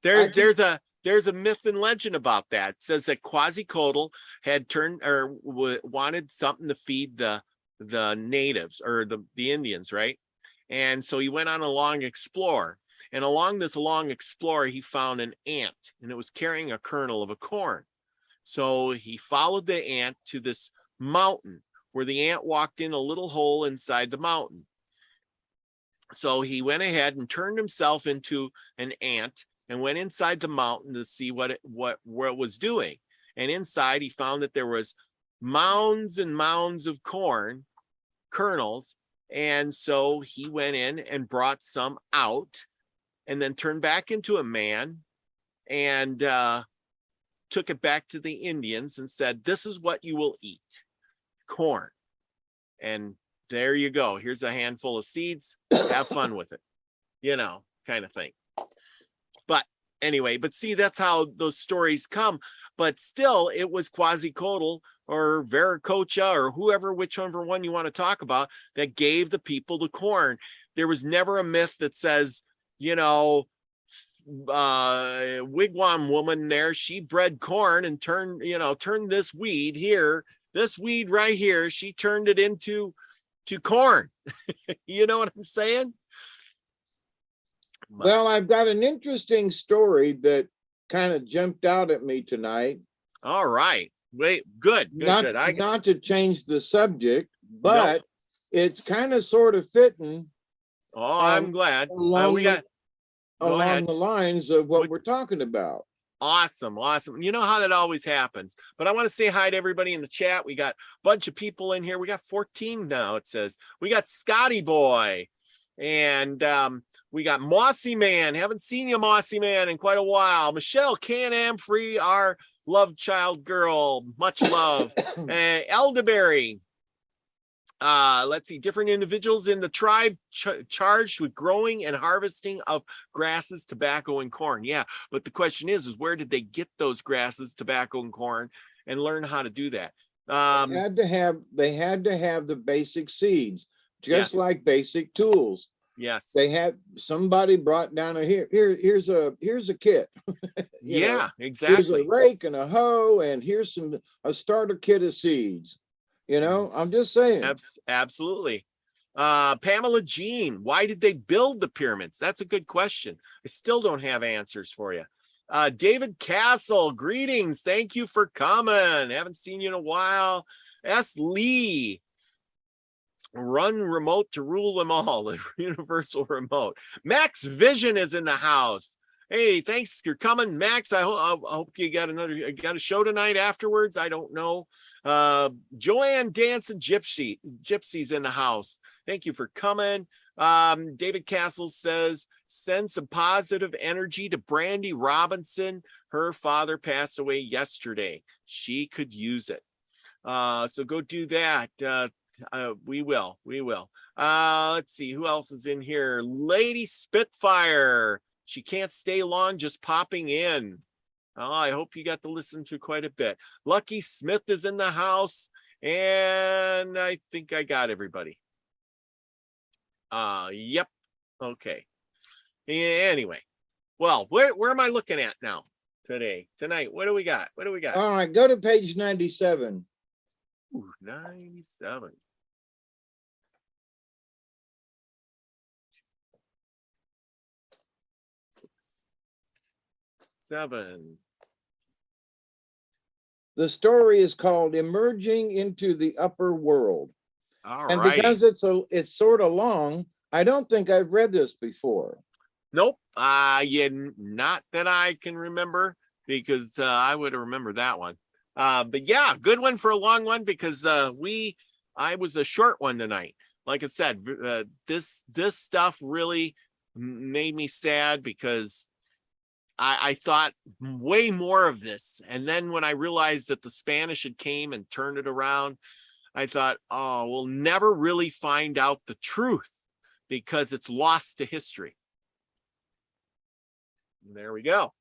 There's a myth and legend about that. It says that Quetzalcoatl had turned or wanted something to feed the natives, or the Indians, right? And so he went on a long explore. And along this long explore, he found an ant, and it was carrying a kernel of a corn. So he followed the ant to this mountain, where the ant walked in a little hole inside the mountain. So he went ahead and turned himself into an ant and went inside the mountain to see what it was doing. And inside he found that there was mounds and mounds of corn kernels. And so he went in and brought some out, and then turned back into a man and took it back to the Indians and said, this is what you will eat, corn. And there you go. Here's a handful of seeds. Have fun with it, kind of thing. But anyway, see, that's how those stories come. But still, it was Quetzalcoatl or Viracocha or whoever, whichever one you want to talk about, that gave the people the corn. There was never a myth that says, wigwam woman there, she bred corn and turned this weed right here, she turned it into corn. You know what I'm saying? Well, I've got an interesting story that kind of jumped out at me tonight. All right. Wait, good. Not to change the subject, but it's kind of sort of fitting. Oh, I'm glad. Along the lines of what we're talking about. Awesome. Awesome. You know how that always happens. But I want to say hi to everybody in the chat. We got a bunch of people in here. We got 14 now, it says. We got Scotty Boy. And we got Mossy Man. Haven't seen you, Mossy Man, in quite a while. Michelle Can-Am Free, our love child girl. Much love. Elderberry. Let's see, different individuals in the tribe charged with growing and harvesting of grasses, tobacco, and corn. Yeah, but the question is where did they get those grasses, tobacco, and corn, and learn how to do that? They had to have the basic seeds, just yes. like basic tools. Yes. They had somebody brought down here's a kit. Yeah, exactly. Here's a rake and a hoe, and here's a starter kit of seeds. You know, I'm just saying. Absolutely. Pamela Jean, why did they build the pyramids? That's a good question. I still don't have answers for you. David Castle, greetings. Thank you for coming. Haven't seen you in a while. S. Lee, run remote to rule them all. The universal remote. Max Vision is in the house. Hey, thanks for coming, Max. I hope you got a show tonight afterwards. I don't know. Joanne Dancing Gypsy's in the house. Thank you for coming. David Castle says, send some positive energy to Brandy Robinson. Her father passed away yesterday. She could use it. So go do that. We will. Let's see who else is in here. Lady Spitfire. She can't stay long, just popping in. Oh, I hope you got to listen to quite a bit. Lucky Smith is in the house, and I think I got everybody. Yep. Okay. Anyway, well, where am I looking at now tonight? What do we got? All right, go to page 97. Ooh, 97. Seven. The story is called Emerging into the Upper World. All and right. Because it's sort of long, I don't think I've read this before. Nope. Yeah, not that I can remember, because I would have remembered that one. But yeah, good one for a long one, because I was a short one tonight. Like I said, this stuff really made me sad, because I thought way more of this. And then when I realized that the Spanish had came and turned it around, I thought, oh, we'll never really find out the truth, because it's lost to history. And there we go.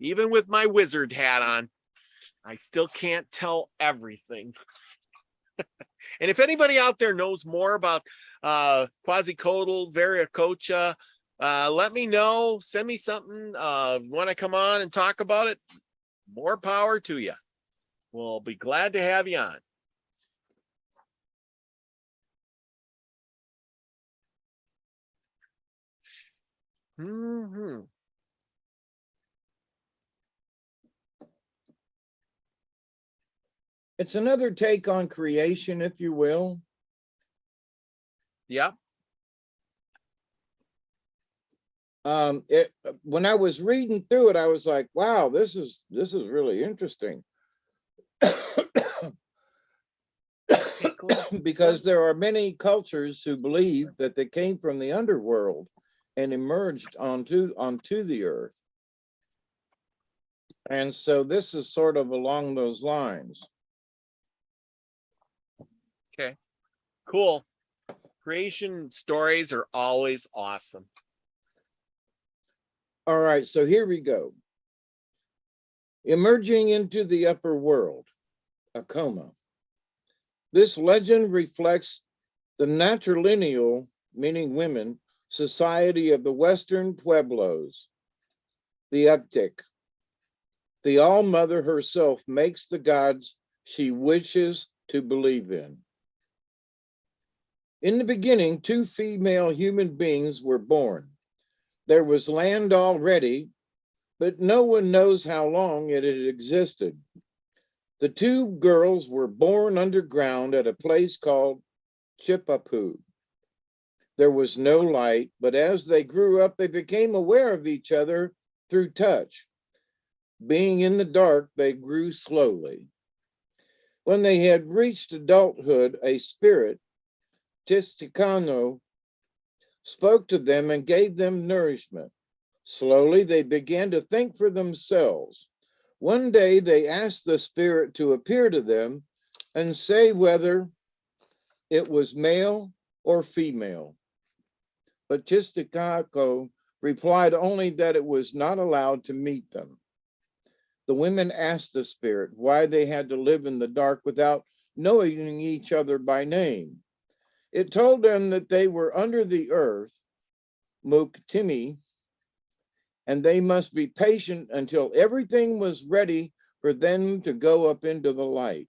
Even with my wizard hat on, I still can't tell everything. And if anybody out there knows more about Quetzalcoatl, Viracocha, let me know. Send me something. Want to come on and talk about it? More power to you. We'll be glad to have you on. Mm-hmm. It's another take on creation, if you will. Yeah. When I was reading through it, I was like, wow, this is really interesting. Because there are many cultures who believe that they came from the underworld and emerged onto the earth. And so this is sort of along those lines. Okay, cool. Creation stories are always awesome. All right, so here we go. Emerging into the upper world, a coma. This legend reflects the matrilineal, meaning women, society of the Western Pueblos, the Uptick. The All-Mother herself makes the gods she wishes to believe in. In the beginning, 2 female human beings were born. There was land already, but no one knows how long it had existed. The 2 girls were born underground at a place called Chipapoo. There was no light, but as they grew up, they became aware of each other through touch. Being in the dark, they grew slowly. When they had reached adulthood, a spirit, Tisticano, spoke to them and gave them nourishment. Slowly, they began to think for themselves. One day, they asked the spirit to appear to them and say whether it was male or female. But Tisticano replied only that it was not allowed to meet them. The women asked the spirit why they had to live in the dark without knowing each other by name. It told them that they were under the earth, Muktimi, and they must be patient until everything was ready for them to go up into the light.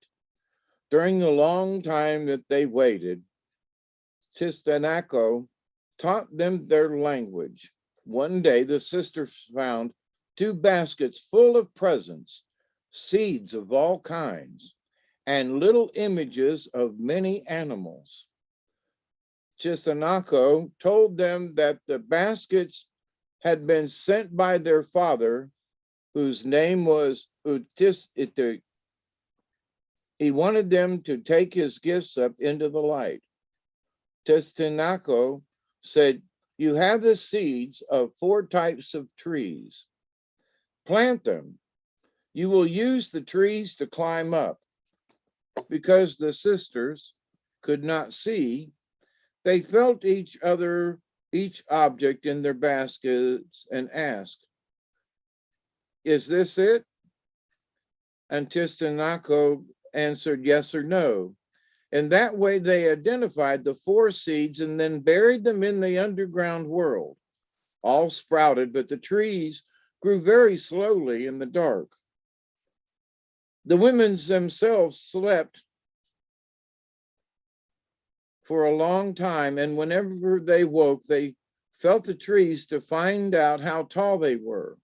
During the long time that they waited, Tistanako taught them their language. One day, the sisters found 2 baskets full of presents, seeds of all kinds, and little images of many animals. Chisanako told them that the baskets had been sent by their father, whose name was Utisite. He wanted them to take his gifts up into the light. Tistinako said, "You have the seeds of 4 types of trees. Plant them. You will use the trees to climb up." Because the sisters could not see, they felt each object in their baskets and asked, "Is this it?" And Tistinako answered yes or no. In that way, they identified the 4 seeds and then buried them in the underground world. All sprouted, but the trees grew very slowly in the dark. The women themselves slept for a long time, and whenever they woke, they felt the trees to find out how tall they were.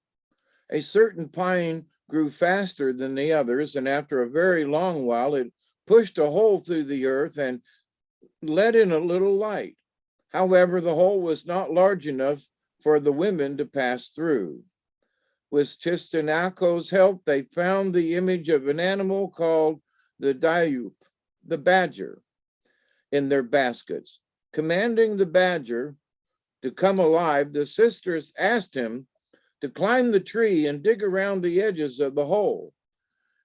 A certain pine grew faster than the others, and after a very long while, it pushed a hole through the earth and let in a little light. However, the hole was not large enough for the women to pass through. With Chistinako's help, they found the image of an animal called the Dayup, the badger, in their baskets. Commanding the badger to come alive, the sisters asked him to climb the tree and dig around the edges of the hole.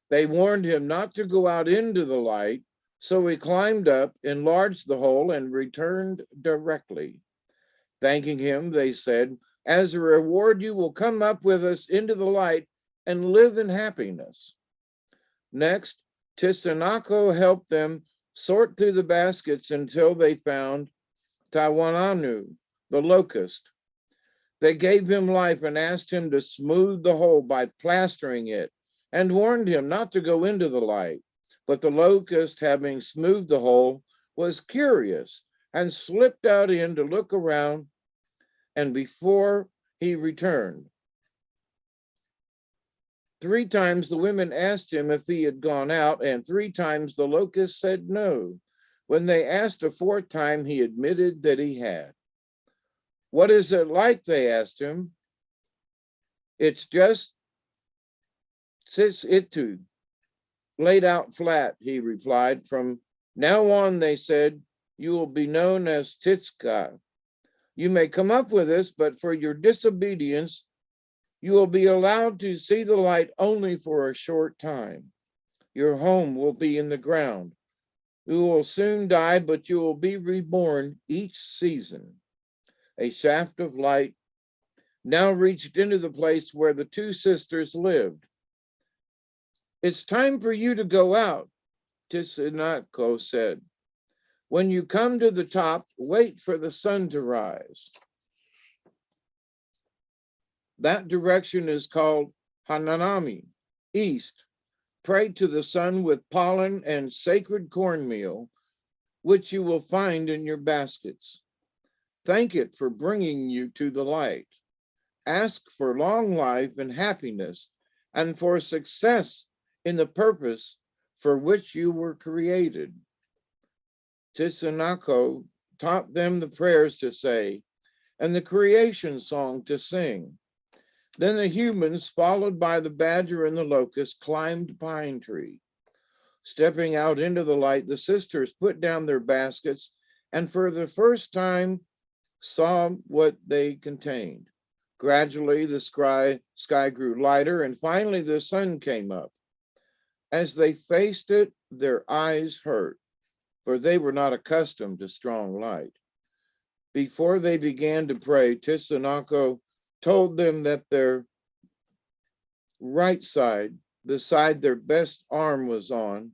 They warned him not to go out into the light, so he climbed up, enlarged the hole, and returned directly. Thanking him, they said, "As a reward, you will come up with us into the light and live in happiness." Next, Tistanako helped them sort through the baskets until they found Tawananu, the locust. They gave him life and asked him to smooth the hole by plastering it, and warned him not to go into the light. But the locust, having smoothed the hole, was curious and slipped out in to look around, and before he returned, 3 times the women asked him if he had gone out, and 3 times the locust said no. When they asked a 4th time, he admitted that he had. "What is it like?" they asked him. "It's just sits itu, laid out flat," he replied. "From now on," they said, "you will be known as Titska. You may come up with us, but for your disobedience, you will be allowed to see the light only for a short time. Your home will be in the ground. You will soon die, but you will be reborn each season." A shaft of light now reached into the place where the 2 sisters lived. "It's time for you to go out," Tisinatko said. "When you come to the top, wait for the sun to rise. That direction is called Hananami, east. Pray to the sun with pollen and sacred cornmeal, which you will find in your baskets. Thank it for bringing you to the light. Ask for long life and happiness, and for success in the purpose for which you were created." Tisanako taught them the prayers to say and the creation song to sing. Then the humans, followed by the badger and the locust, climbed Pine Tree. Stepping out into the light, the sisters put down their baskets and for the first time saw what they contained. Gradually, the sky grew lighter, and finally the sun came up. As they faced it, their eyes hurt, for they were not accustomed to strong light. Before they began to pray, Tisanako told them that their right side, the side their best arm was on,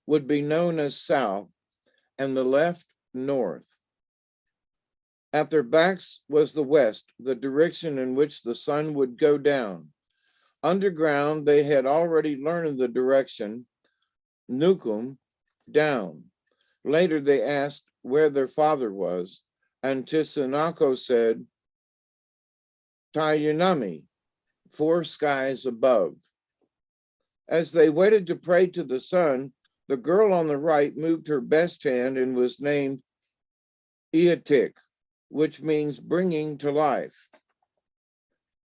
would be known as south, and the left north. At their backs was the west, the direction in which the sun would go down. Underground, they had already learned the direction, Nukum, down. Later, they asked where their father was, and Tisanako said, Tayanami, 4 skies above. As they waited to pray to the sun, the girl on the right moved her best hand and was named Iatik, which means bringing to life.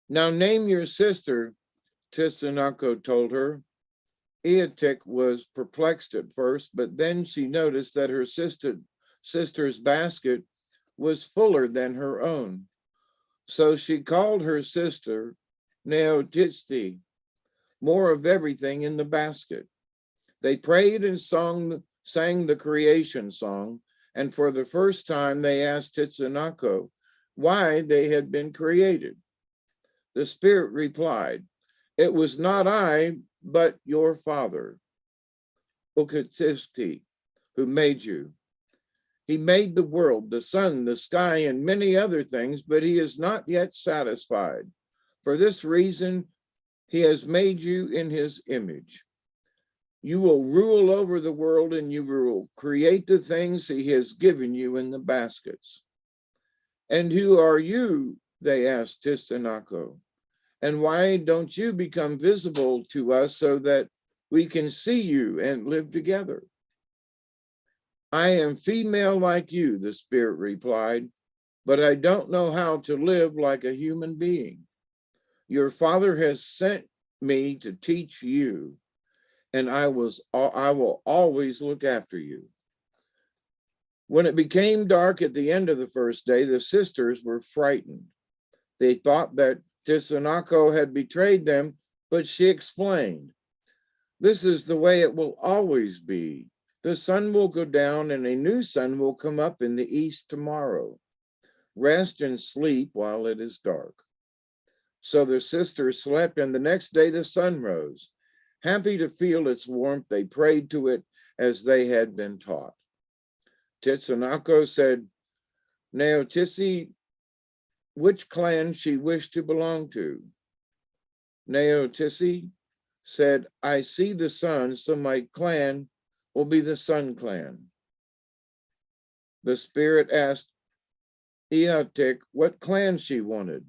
Now name your sister, Tisanako told her. Iatik was perplexed at first, but then she noticed that her sister's basket was fuller than her own. So she called her sister Neotisti, more of everything in the basket. They prayed and sang the creation song, and for the first time they asked Tisanako why they had been created. The spirit replied, "It was not I, but your father, Ukatisti, who made you. He made the world, the sun, the sky, and many other things, but he is not yet satisfied. For this reason, he has made you in his image. You will rule over the world and you will create the things he has given you in the baskets." "And who are you?" they asked Tisanako. "And why don't you become visible to us so that we can see you and live together?" "I am female like you," the spirit replied, "but I don't know how to live like a human being. Your father has sent me to teach you, and I will always look after you." When it became dark at the end of the first day, the sisters were frightened. They thought that Tisanako had betrayed them, but she explained, "This is the way it will always be. The sun will go down and a new sun will come up in the east tomorrow. Rest and sleep while it is dark." So the sisters slept, and the next day the sun rose. Happy to feel its warmth, they prayed to it as they had been taught. Tisanako said, Neotisi, which clan she wished to belong to. Neotisi said, "I see the sun, so my clan will be the Sun Clan." The spirit asked Iatik what clan she wanted.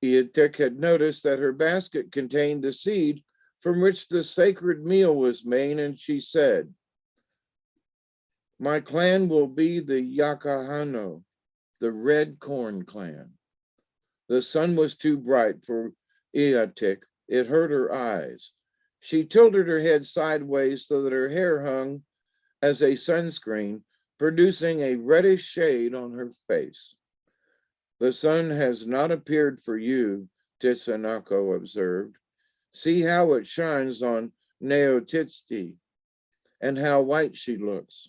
Iatik had noticed that her basket contained the seed from which the sacred meal was made, and she said, "My clan will be the Yakahano, the Red Corn Clan." The sun was too bright for Iatik. It hurt her eyes. She tilted her head sideways so that her hair hung as a sunscreen, producing a reddish shade on her face. "The sun has not appeared for you," Tisanako observed. "See how it shines on Neotitsti and how white she looks."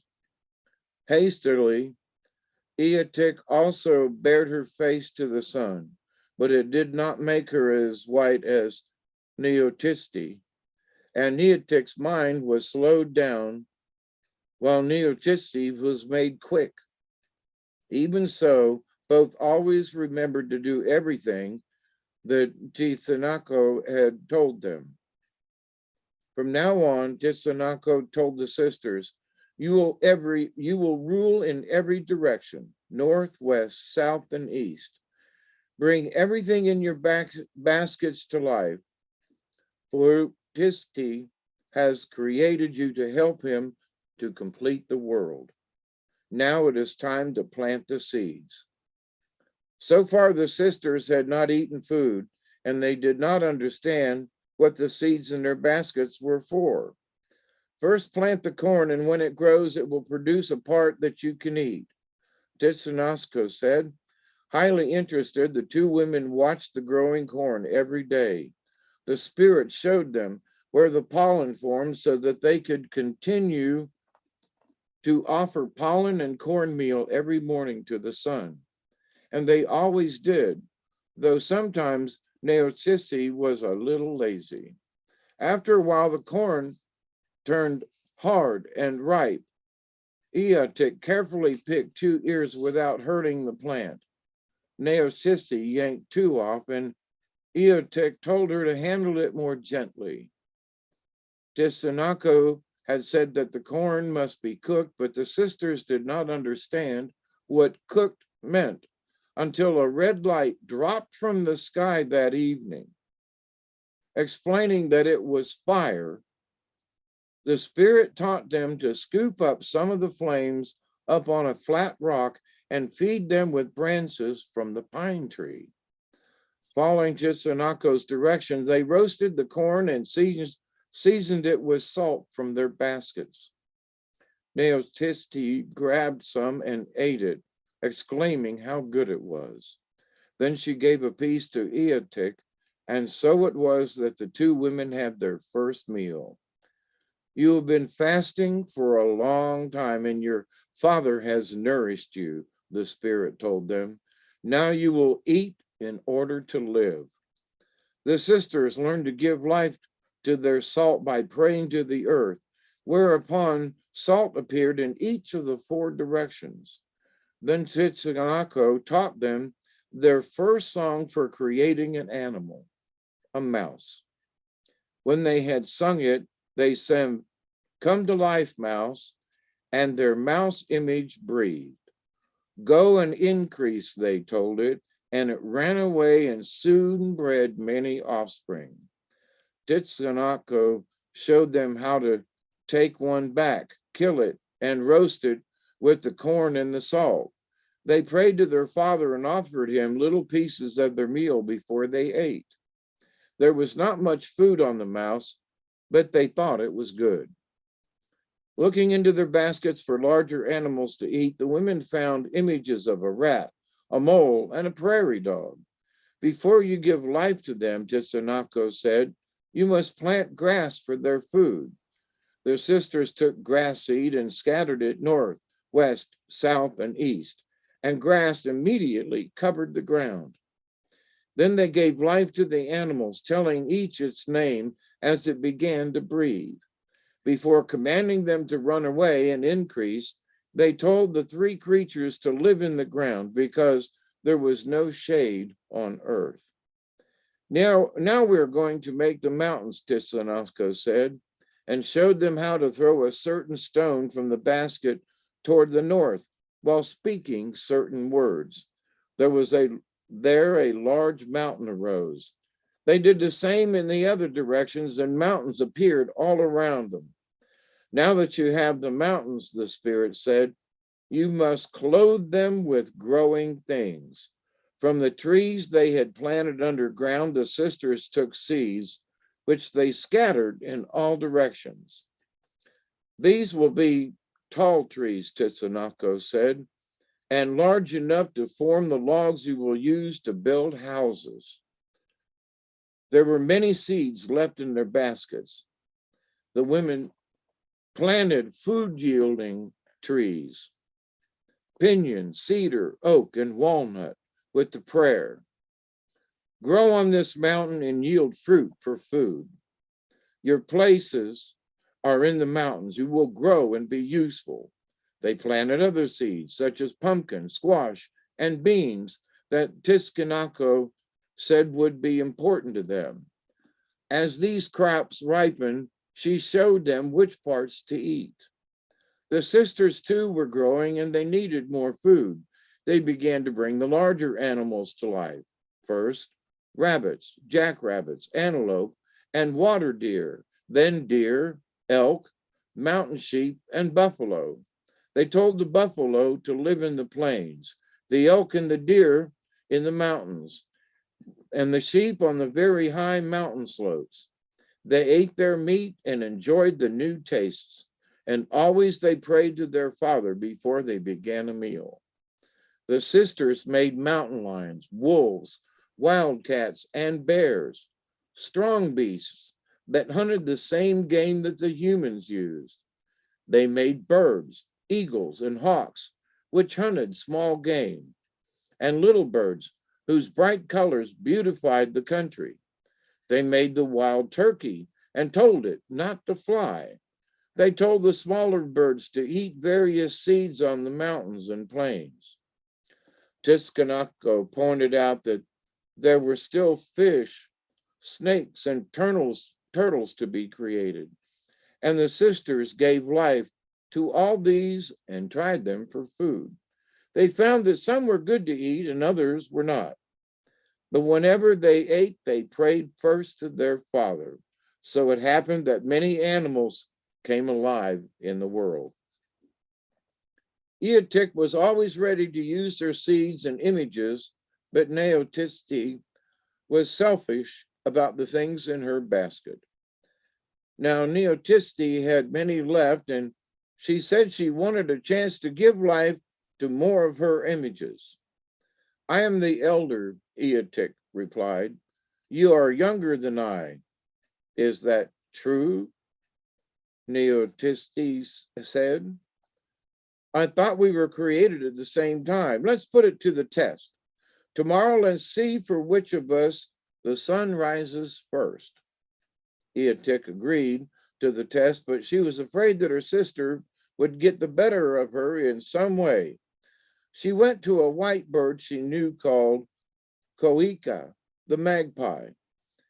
Hastily, Iatik also bared her face to the sun, but it did not make her as white as Neotitsti, and Iatik's mind was slowed down while Neotitsti was made quick. Even so, both always remembered to do everything that Tisanako had told them. From now on, Tisanako told the sisters, you will rule in every direction, north, west, south, and east. Bring everything in your baskets to life, for Tisti has created you to help him to complete the world. Now it is time to plant the seeds. So far, the sisters had not eaten food, and they did not understand what the seeds in their baskets were for. First, plant the corn, and when it grows, it will produce a part that you can eat, Titsanosko said. Highly interested, the two women watched the growing corn every day. The spirit showed them where the pollen formed so that they could continue to offer pollen and cornmeal every morning to the sun. And they always did, though sometimes Neochisti was a little lazy. After a while, the corn turned hard and ripe. Eotic carefully picked two ears without hurting the plant. Neochisti yanked two off, and Eotic told her to handle it more gently. Tisanako had said that the corn must be cooked, but the sisters did not understand what cooked meant until a red light dropped from the sky that evening, explaining that it was fire. The spirit taught them to scoop up some of the flames up on a flat rock and feed them with branches from the pine tree. Following Chitsanako's direction, they roasted the corn and seasoned it with salt from their baskets. Neotisti grabbed some and ate it, exclaiming how good it was. Then she gave a piece to Eotic, and so it was that the two women had their first meal. You have been fasting for a long time, and your father has nourished you, the spirit told them. Now you will eat in order to live. The sisters learned to give life to their salt by praying to the earth, whereupon salt appeared in each of the four directions. Then Titsanako taught them their first song for creating an animal, a mouse. When they had sung it, they sang, "Come to life, mouse," and their mouse image breathed. "Go and increase," they told it, and it ran away and soon bred many offspring. Titsanako showed them how to take one back, kill it, and roast it with the corn and the salt. They prayed to their father and offered him little pieces of their meal before they ate. There was not much food on the mouse, but they thought it was good. Looking into their baskets for larger animals to eat, the women found images of a rat, a mole, and a prairie dog. Before you give life to them, Titsanako said, you must plant grass for their food. Their sisters took grass seed and scattered it north, west, south, and east, and grass immediately covered the ground. Then they gave life to the animals, telling each its name as it began to breathe. Before commanding them to run away and increase, they told the three creatures to live in the ground because there was no shade on earth. Now we're going to make the mountains, Titsanako said, and showed them how to throw a certain stone from the basket toward the north while speaking certain words. There a large mountain arose. They did the same in the other directions, and mountains appeared all around them. Now that you have the mountains, the spirit said, you must clothe them with growing things. From the trees they had planted underground, the sisters took seeds, which they scattered in all directions. These will be tall trees, Titsanako said, and large enough to form the logs you will use to build houses. There were many seeds left in their baskets. The women planted food-yielding trees, pinyon, cedar, oak, and walnut, with the prayer, grow on this mountain and yield fruit for food. Your places are in the mountains. You will grow and be useful. They planted other seeds, such as pumpkin, squash, and beans that Titsanako said would be important to them. As these crops ripened, she showed them which parts to eat. The sisters too were growing and they needed more food. They began to bring the larger animals to life. First, rabbits, jackrabbits, antelope, and water deer, then deer, elk, mountain sheep, and buffalo. They told the buffalo to live in the plains, the elk and the deer in the mountains, and the sheep on the very high mountain slopes. They ate their meat and enjoyed the new tastes, and always they prayed to their father before they began a meal. The sisters made mountain lions, wolves, wildcats, and bears, strong beasts that hunted the same game that the humans used. They made birds, eagles, and hawks, which hunted small game, and little birds whose bright colors beautified the country. They made the wild turkey and told it not to fly. They told the smaller birds to eat various seeds on the mountains and plains. Tiskanako pointed out that there were still fish, snakes, and turtles to be created, and the sisters gave life to all these and tried them for food. They found that some were good to eat and others were not. But whenever they ate, they prayed first to their father. So it happened that many animals came alive in the world. Eotik was always ready to use their seeds and images, but Neotisti was selfish about the things in her basket. Now, Neotisti had many left, and she said she wanted a chance to give life to more of her images. I am the elder, Eotik replied. You are younger than I. Is that true? Neotistes said. I thought we were created at the same time. Let's put it to the test. Tomorrow, let's see for which of us the sun rises first. Eotik agreed to the test, but she was afraid that her sister would get the better of her in some way. She went to a white bird she knew called Koika, the magpie,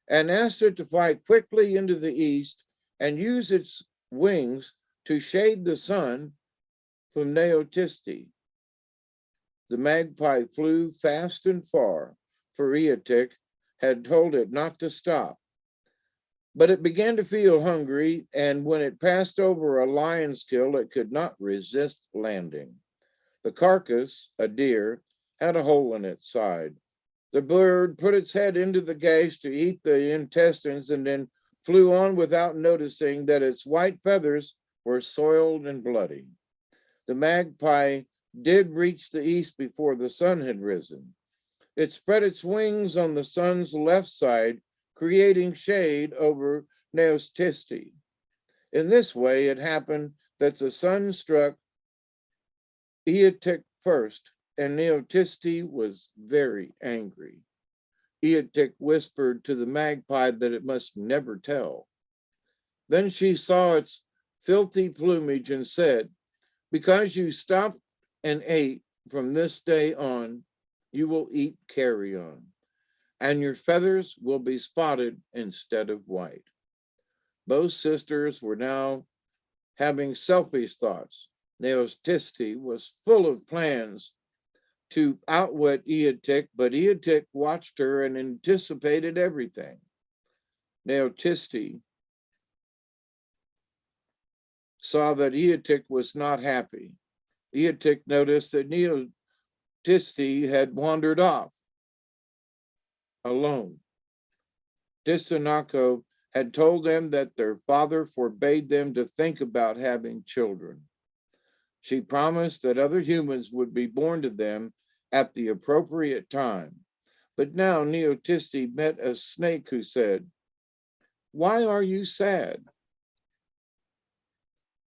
and asked it to fly quickly into the east and use its wings to shade the sun from Neotisti. The magpie flew fast and far, for Eotik had told it not to stop. But it began to feel hungry, and when it passed over a lion's kill, it could not resist landing. The carcass, a deer, had a hole in its side. The bird put its head into the gash to eat the intestines and then flew on without noticing that its white feathers were soiled and bloody. The magpie did reach the east before the sun had risen. It spread its wings on the sun's left side, creating shade over Neotisti. In this way, it happened that the sun struck Eotik first, and Neotisti was very angry. Eotik whispered to the magpie that it must never tell. Then she saw its filthy plumage and said, because you stopped and ate from this day on, you will eat carrion, and your feathers will be spotted instead of white. Both sisters were now having selfish thoughts. Neotisti was full of plans to outwit Eotik, but Eotik watched her and anticipated everything. Neotisti saw that Eotik was not happy. Eotik noticed that Neotisti had wandered off alone. Tisanako had told them that their father forbade them to think about having children. She promised that other humans would be born to them at the appropriate time. But now Neotisti met a snake who said, why are you sad?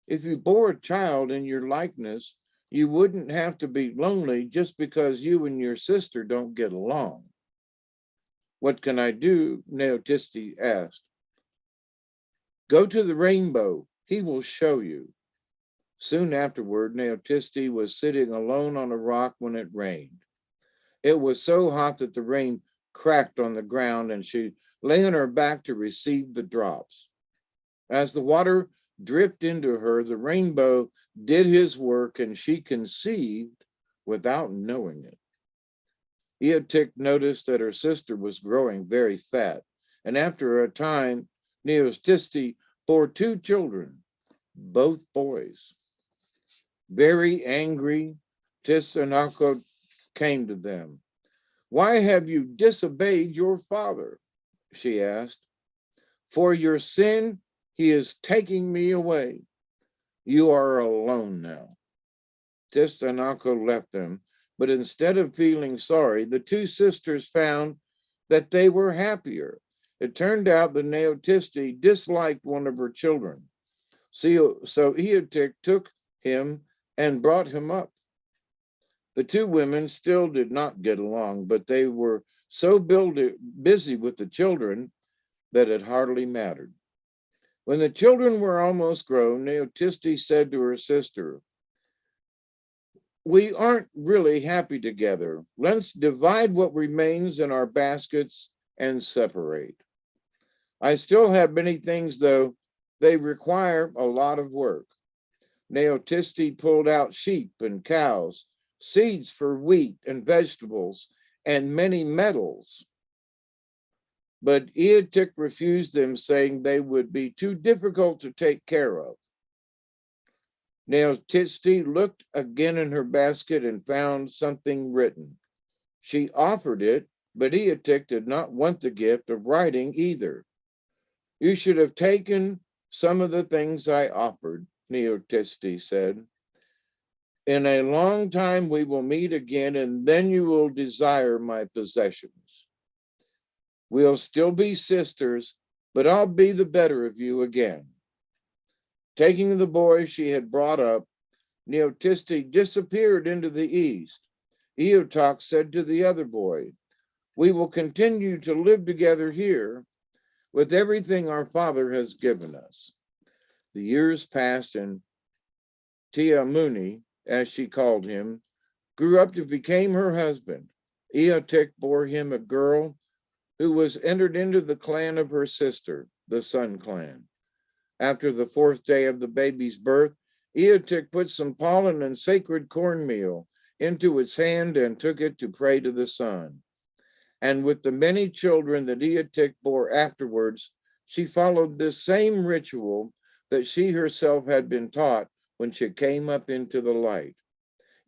If you bore a child in your likeness, you wouldn't have to be lonely just because you and your sister don't get along. What can I do? Neotisti asked. Go to the rainbow. He will show you. Soon afterward, Neotisti was sitting alone on a rock when it rained. It was so hot that the rain cracked on the ground, and she lay on her back to receive the drops. As the water dripped into her, the rainbow did his work, and she conceived without knowing it. Eotik noticed that her sister was growing very fat, and after a time, Neotisti bore 2 children, both boys. Very angry, Tisanako came to them. Why have you disobeyed your father? She asked. For your sin, he is taking me away. You are alone now. Tisanako left them, but instead of feeling sorry, the two sisters found that they were happier. It turned out that Neotisti disliked one of her children. So Eotic took him and brought him up. The two women still did not get along, but they were so busy with the children that it hardly mattered. When the children were almost grown, Neotisti said to her sister, we aren't really happy together. Let's divide what remains in our baskets and separate. I still have many things, though. They require a lot of work. Neotisti pulled out sheep and cows, seeds for wheat and vegetables, and many metals. But Eotic refused them, saying they would be too difficult to take care of. Neotisti looked again in her basket and found something written. She offered it, but Eotic did not want the gift of writing either. You should have taken some of the things I offered, Neotisti said. In a long time we will meet again, and then you will desire my possessions. We'll still be sisters, but I'll be the better of you again. Taking the boy she had brought up, Neotisti disappeared into the east. Eotok said to the other boy, we will continue to live together here with everything our father has given us. The years passed, and Tiamuni, as she called him, grew up to become her husband. Eotek bore him a girl who was entered into the clan of her sister, the Sun Clan. After the fourth day of the baby's birth, Eotek put some pollen and sacred cornmeal into its hand and took it to pray to the sun. And with the many children that Eotek bore afterwards, she followed this same ritual that she herself had been taught when she came up into the light.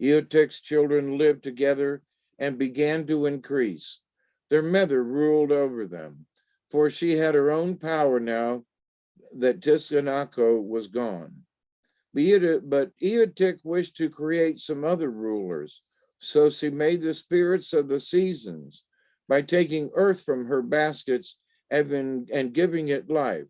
Eotek's children lived together and began to increase. Their mother ruled over them, for she had her own power now that Tisanako was gone. But Eotek wished to create some other rulers, so she made the spirits of the seasons by taking earth from her baskets and giving it life.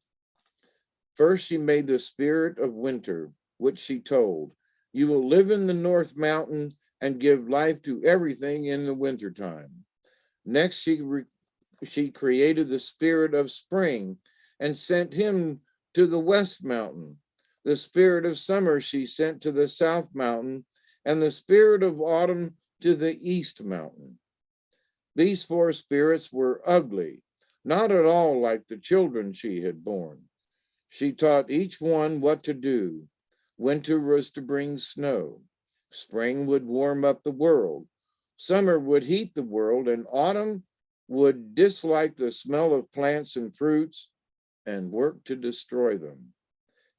First, she made the spirit of winter, which she told, you will live in the North Mountain and give life to everything in the wintertime. Next, she created the spirit of spring and sent him to the West Mountain. The spirit of summer she sent to the South Mountain, and the spirit of autumn to the East Mountain. These four spirits were ugly, not at all like the children she had borne. She taught each one what to do. Winter was to bring snow. Spring would warm up the world. Summer would heat the world, and autumn would dislike the smell of plants and fruits and work to destroy them.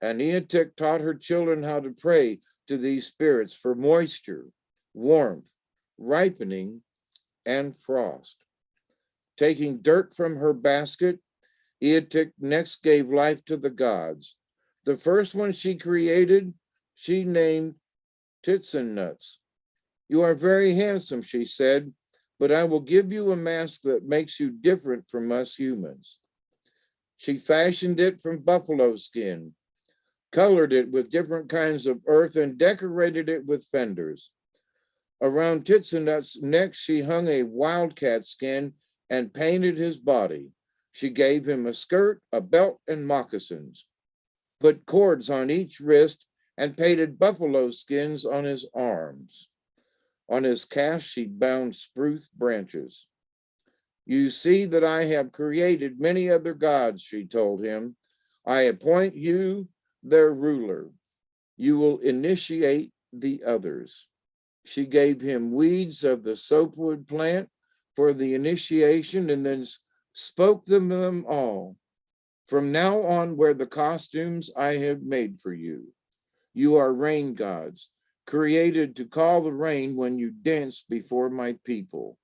And Eotek taught her children how to pray to these spirits for moisture, warmth, ripening, and frost. Taking dirt from her basket, Eotek next gave life to the gods. The first one she created, she named Titsanuts. You are very handsome, she said, but I will give you a mask that makes you different from us humans. She fashioned it from buffalo skin, colored it with different kinds of earth, and decorated it with fenders. Around Titsanut's neck, she hung a wildcat skin and painted his body. She gave him a skirt, a belt, and moccasins, put cords on each wrist, and painted buffalo skins on his arms. On his calf, she bound spruce branches. You see that I have created many other gods, she told him. I appoint you their ruler. You will initiate the others. She gave him weeds of the soapwood plant for the initiation and then spoke them all. From now on, wear the costumes I have made for you. You are rain gods, created to call the rain when you dance before my people.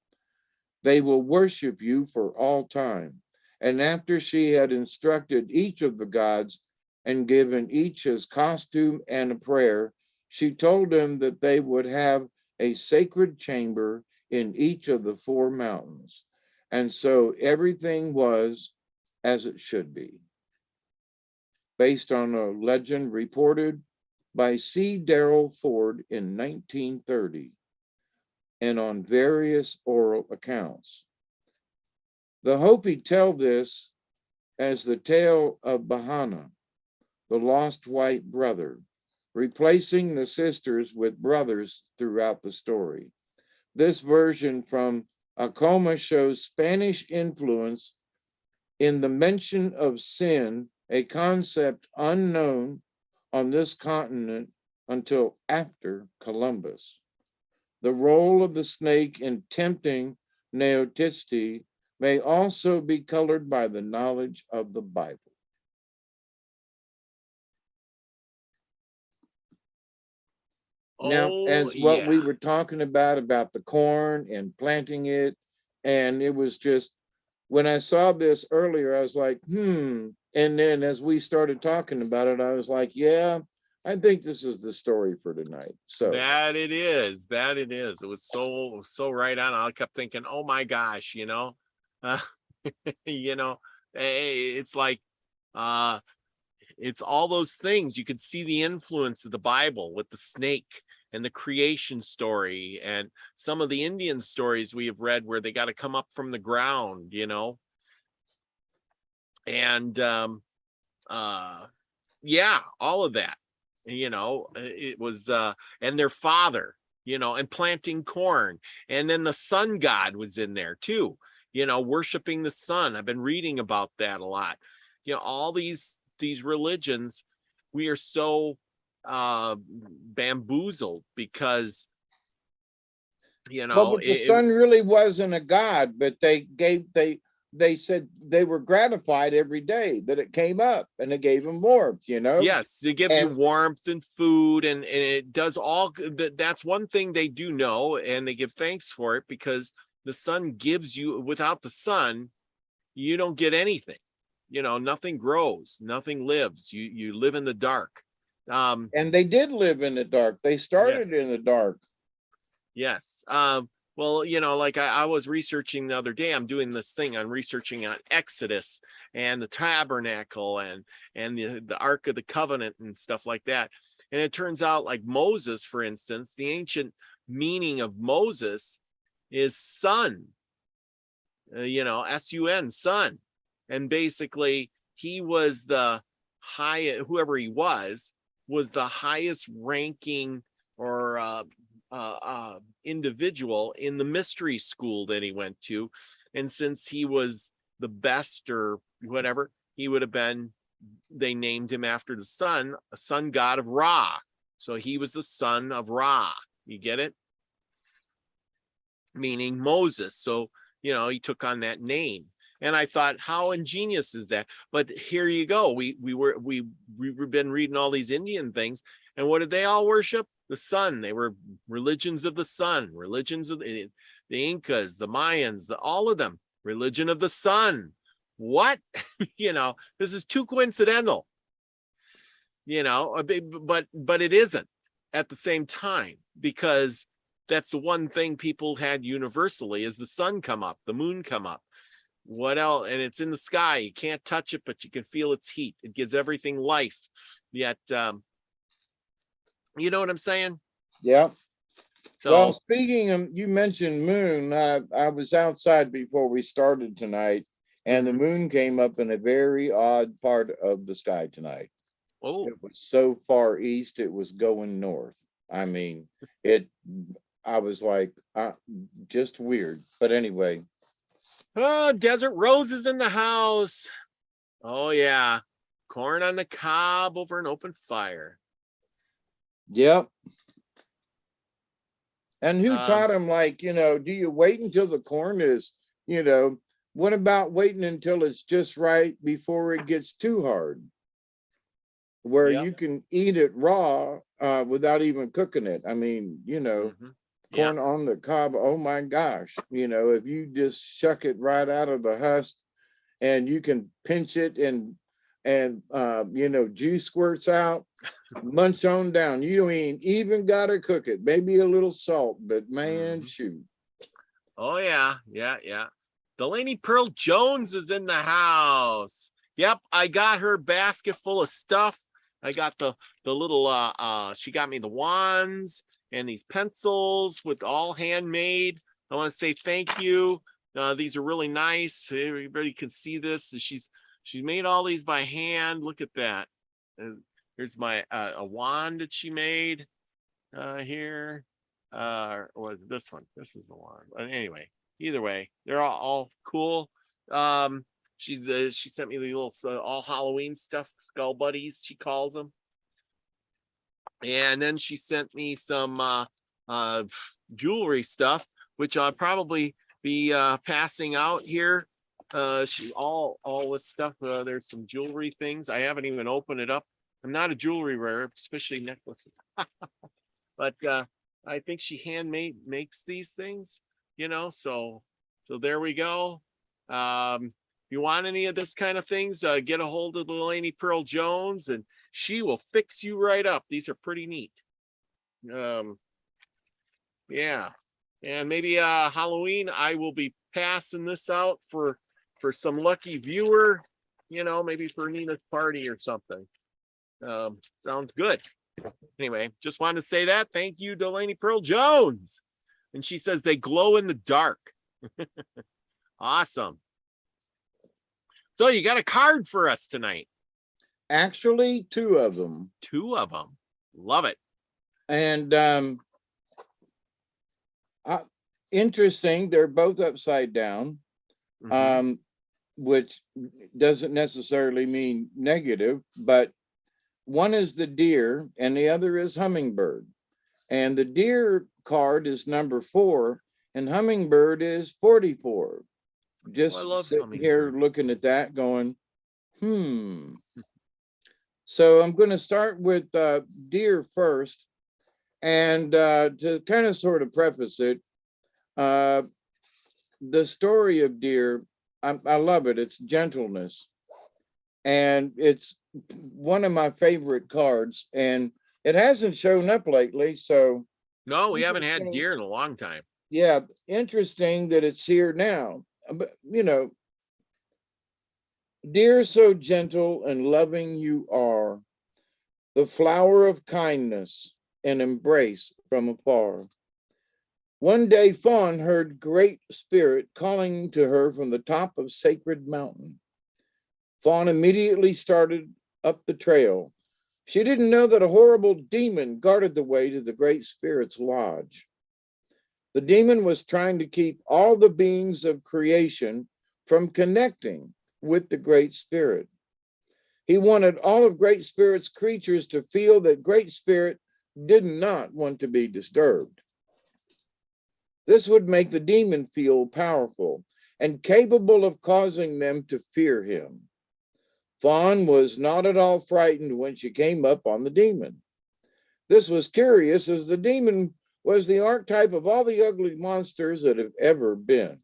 They will worship you for all time. And after she had instructed each of the gods and given each his costume and a prayer, she told them that they would have a sacred chamber in each of the 4 mountains. And so everything was as it should be, based on a legend reported by C. Darrell Ford in 1930 and on various oral accounts. The Hopi tell this as the tale of Bahana, the lost white brother, replacing the sisters with brothers throughout the story. This version from Acoma shows Spanish influence in the mention of sin, a concept unknown on this continent until after Columbus. The role of the snake in tempting Neotisti may also be colored by the knowledge of the Bible. Now, as what we were talking about the corn and planting it, and it was just, when I saw this earlier, I was like, And then as we started talking about it, I was like, yeah, I think this is the story for tonight. So that it is. It was so right on. I kept thinking, oh my gosh, it's like, it's all those things. You could see the influence of the Bible with the snake and the creation story and some of the Indian stories we have read where they got to come up from the ground, and all of that, it was and their father, and planting corn, and then the sun god was in there too, worshiping the sun. I've been reading about that a lot. All these religions, we are so bamboozled because but the sun really wasn't a god, but they said they were gratified every day that it came up and it gave them warmth, Yes, it gives you warmth and food, and it does all. That's one thing they do know, and they give thanks for it, because the sun gives you, without the sun, you don't get anything. Nothing grows, nothing lives. You live in the dark. And they did live in the dark. They started in the dark. Yes. Well, like I was researching the other day, I'm doing this thing, I'm researching on Exodus and the tabernacle and the Ark of the Covenant and stuff like that. And it turns out, like Moses, for instance, the ancient meaning of Moses is sun, S-U-N, sun. And basically he was the highest, whoever he was the highest ranking or individual in the mystery school that he went to. And since he was the best or whatever, he would have been, they named him after the sun, a sun god of Ra. So he was the son of Ra. You get it? Meaning Moses. So, he took on that name. And I thought, how ingenious is that? But here you go. We've been reading all these Indian things, and what did they all worship? The sun. They were religions of the sun, religions of the Incas, the Mayans, all of them, religion of the sun. What? This is too coincidental. But it isn't at the same time, because that's the one thing people had universally, is the sun come up, the moon come up. What else? And it's in the sky. You can't touch it, but you can feel its heat. It gives everything life. Yet, you know what I'm saying? Yeah. So, well, speaking of, you mentioned moon. I was outside before we started tonight, and the moon came up in a very odd part of the sky tonight. Oh, it was so far east, it was going north. I mean, I was like, just weird. But anyway. Oh, Desert Roses in the house. Oh, yeah. Corn on the cob over an open fire. Yep. And who taught him, like, do you wait until the corn is, what about waiting until it's just right before it gets too hard? where Yep. you can eat it raw without even cooking it. I mean, Yeah. corn on the cob. Oh my gosh. If you just shuck it right out of the husk and you can pinch it and juice squirts out, munch on down. You don't even gotta cook it. Maybe a little salt, but man, shoot. Oh yeah. Delaney Pearl Jones is in the house. Yep, I got her basket full of stuff. I got the little she got me the wands and these pencils with all handmade. I want to say thank you. These are really nice. Everybody can see this. She's made all these by hand. Look at that. Here's my a wand that she made here. Was this one? This is the one. But anyway, either way, they're all cool. She sent me the little all Halloween stuff, skull buddies, she calls them. And then she sent me some jewelry stuff, which I'll probably be passing out here. She all this stuff. There's some jewelry things. I haven't even opened it up. I'm not a jewelry wearer, especially necklaces. But I think she makes these things, so there we go. If you want any of this kind of things, get a hold of Delaney Pearl Jones and she will fix you right up. These are pretty neat. Yeah. And maybe Halloween, I will be passing this out for some lucky viewer, maybe for Nina's party or something. Sounds good. Anyway, just wanted to say that. Thank you, Delaney Pearl Jones. And she says they glow in the dark. Awesome. So you got a card for us tonight. Actually, 2 of them. 2 of them. Love it. And interesting, they're both upside down, which doesn't necessarily mean negative, but one is the deer and the other is hummingbird. And the deer card is number 4 and hummingbird is 44. Just sitting here looking at that going, So I'm going to start with deer first. And to kind of sort of preface it, the story of deer, I love it. It's gentleness. And it's one of my favorite cards. And it hasn't shown up lately. So no, we haven't had deer in a long time. Yeah, interesting that it's here now. But dear, so gentle and loving you are, the flower of kindness and embrace from afar. One day Fawn heard Great Spirit calling to her from the top of Sacred Mountain. Fawn immediately started up the trail. She didn't know that a horrible demon guarded the way to the Great Spirit's lodge. The demon was trying to keep all the beings of creation from connecting with the Great Spirit. He wanted all of Great Spirit's creatures to feel that Great Spirit did not want to be disturbed. This would make the demon feel powerful and capable of causing them to fear him. Fawn was not at all frightened when she came up on the demon. This was curious, as the demon was the archetype of all the ugly monsters that have ever been.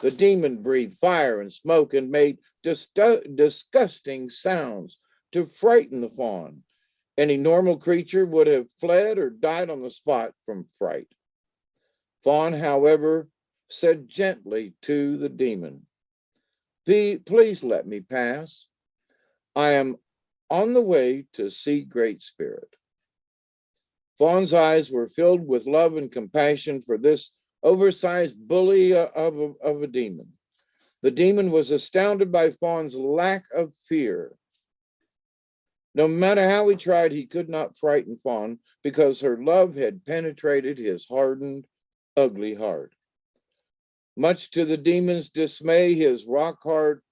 The demon breathed fire and smoke and made disgusting sounds to frighten the fawn. Any normal creature would have fled or died on the spot from fright. Fawn, however, said gently to the demon, "Please let me pass. I am on the way to see Great Spirit." Fawn's eyes were filled with love and compassion for this oversized bully of a demon. The demon was astounded by Fawn's lack of fear. No matter how he tried, he could not frighten Fawn because her love had penetrated his hardened, ugly heart. Much to the demon's dismay, his rock-hard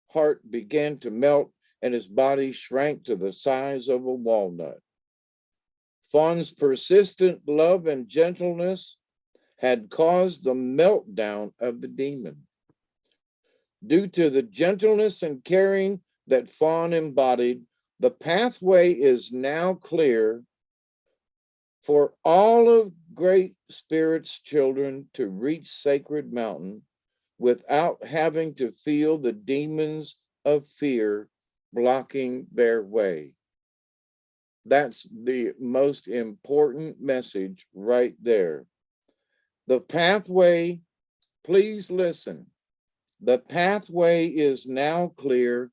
heart began to melt and his body shrank to the size of a walnut. Fawn's persistent love and gentleness had caused the meltdown of the demon. Due to the gentleness and caring that Fawn embodied, The pathway is now clear for all of Great Spirit's children to reach Sacred Mountain without having to feel the demons of fear blocking their way. That's the most important message right there. The pathway, please listen. The pathway is now clear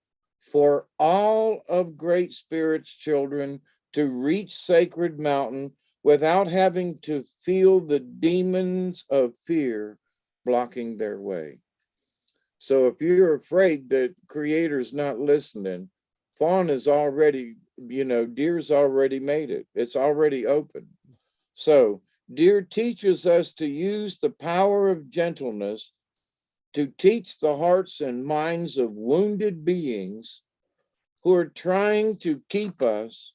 for all of Great Spirit's children to reach Sacred Mountain without having to feel the demons of fear blocking their way. So if you're afraid that Creator's not listening, Fawn is already, Deer's already made it. It's already open. So Deer teaches us to use the power of gentleness to teach the hearts and minds of wounded beings who are trying to keep us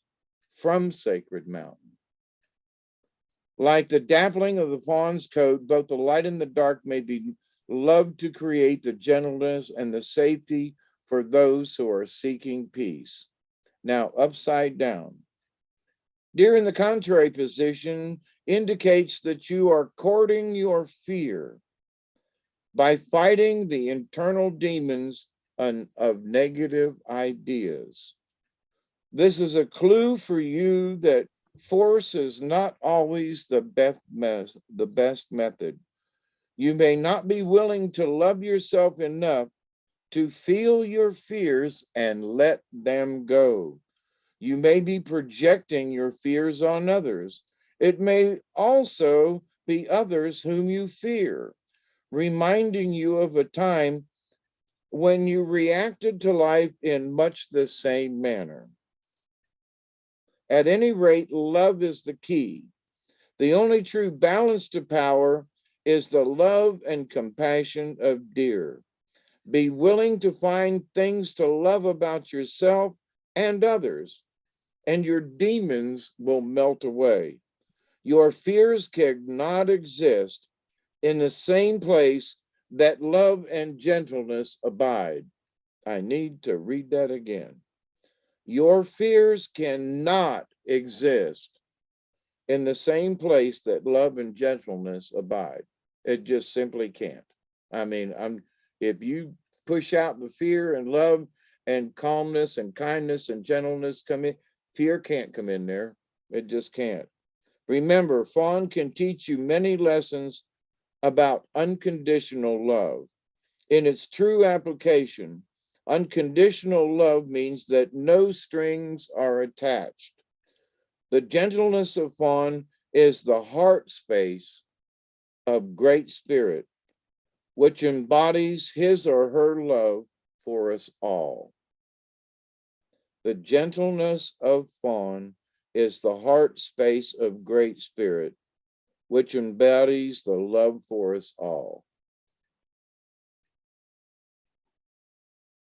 from Sacred Mountain. Like the dappling of the fawn's coat, both the light and the dark may be loved to create the gentleness and the safety for those who are seeking peace. Now, upside down. Deer in the contrary position indicates that you are courting your fear by fighting the internal demons of negative ideas. This is a clue for you that force is not always the best method. You may not be willing to love yourself enough to feel your fears and let them go. You may be projecting your fears on others. It may also be others whom you fear, reminding you of a time when you reacted to life in much the same manner. At any rate, love is the key. The only true balance to power is the love and compassion of Deer. Be willing to find things to love about yourself and others, and your demons will melt away. Your fears cannot exist in the same place that love and gentleness abide. I need to read that again. Your fears cannot exist in the same place that love and gentleness abide. It just simply can't. I mean, if you push out the fear and love and calmness and kindness and gentleness come in, fear can't come in there. It just can't. Remember, Fawn can teach you many lessons about unconditional love. In its true application, unconditional love means that no strings are attached. The gentleness of Fawn is the heart space of Great Spirit, which embodies his or her love for us all. The gentleness of Fawn is the heart space of Great Spirit, which embodies the love for us all.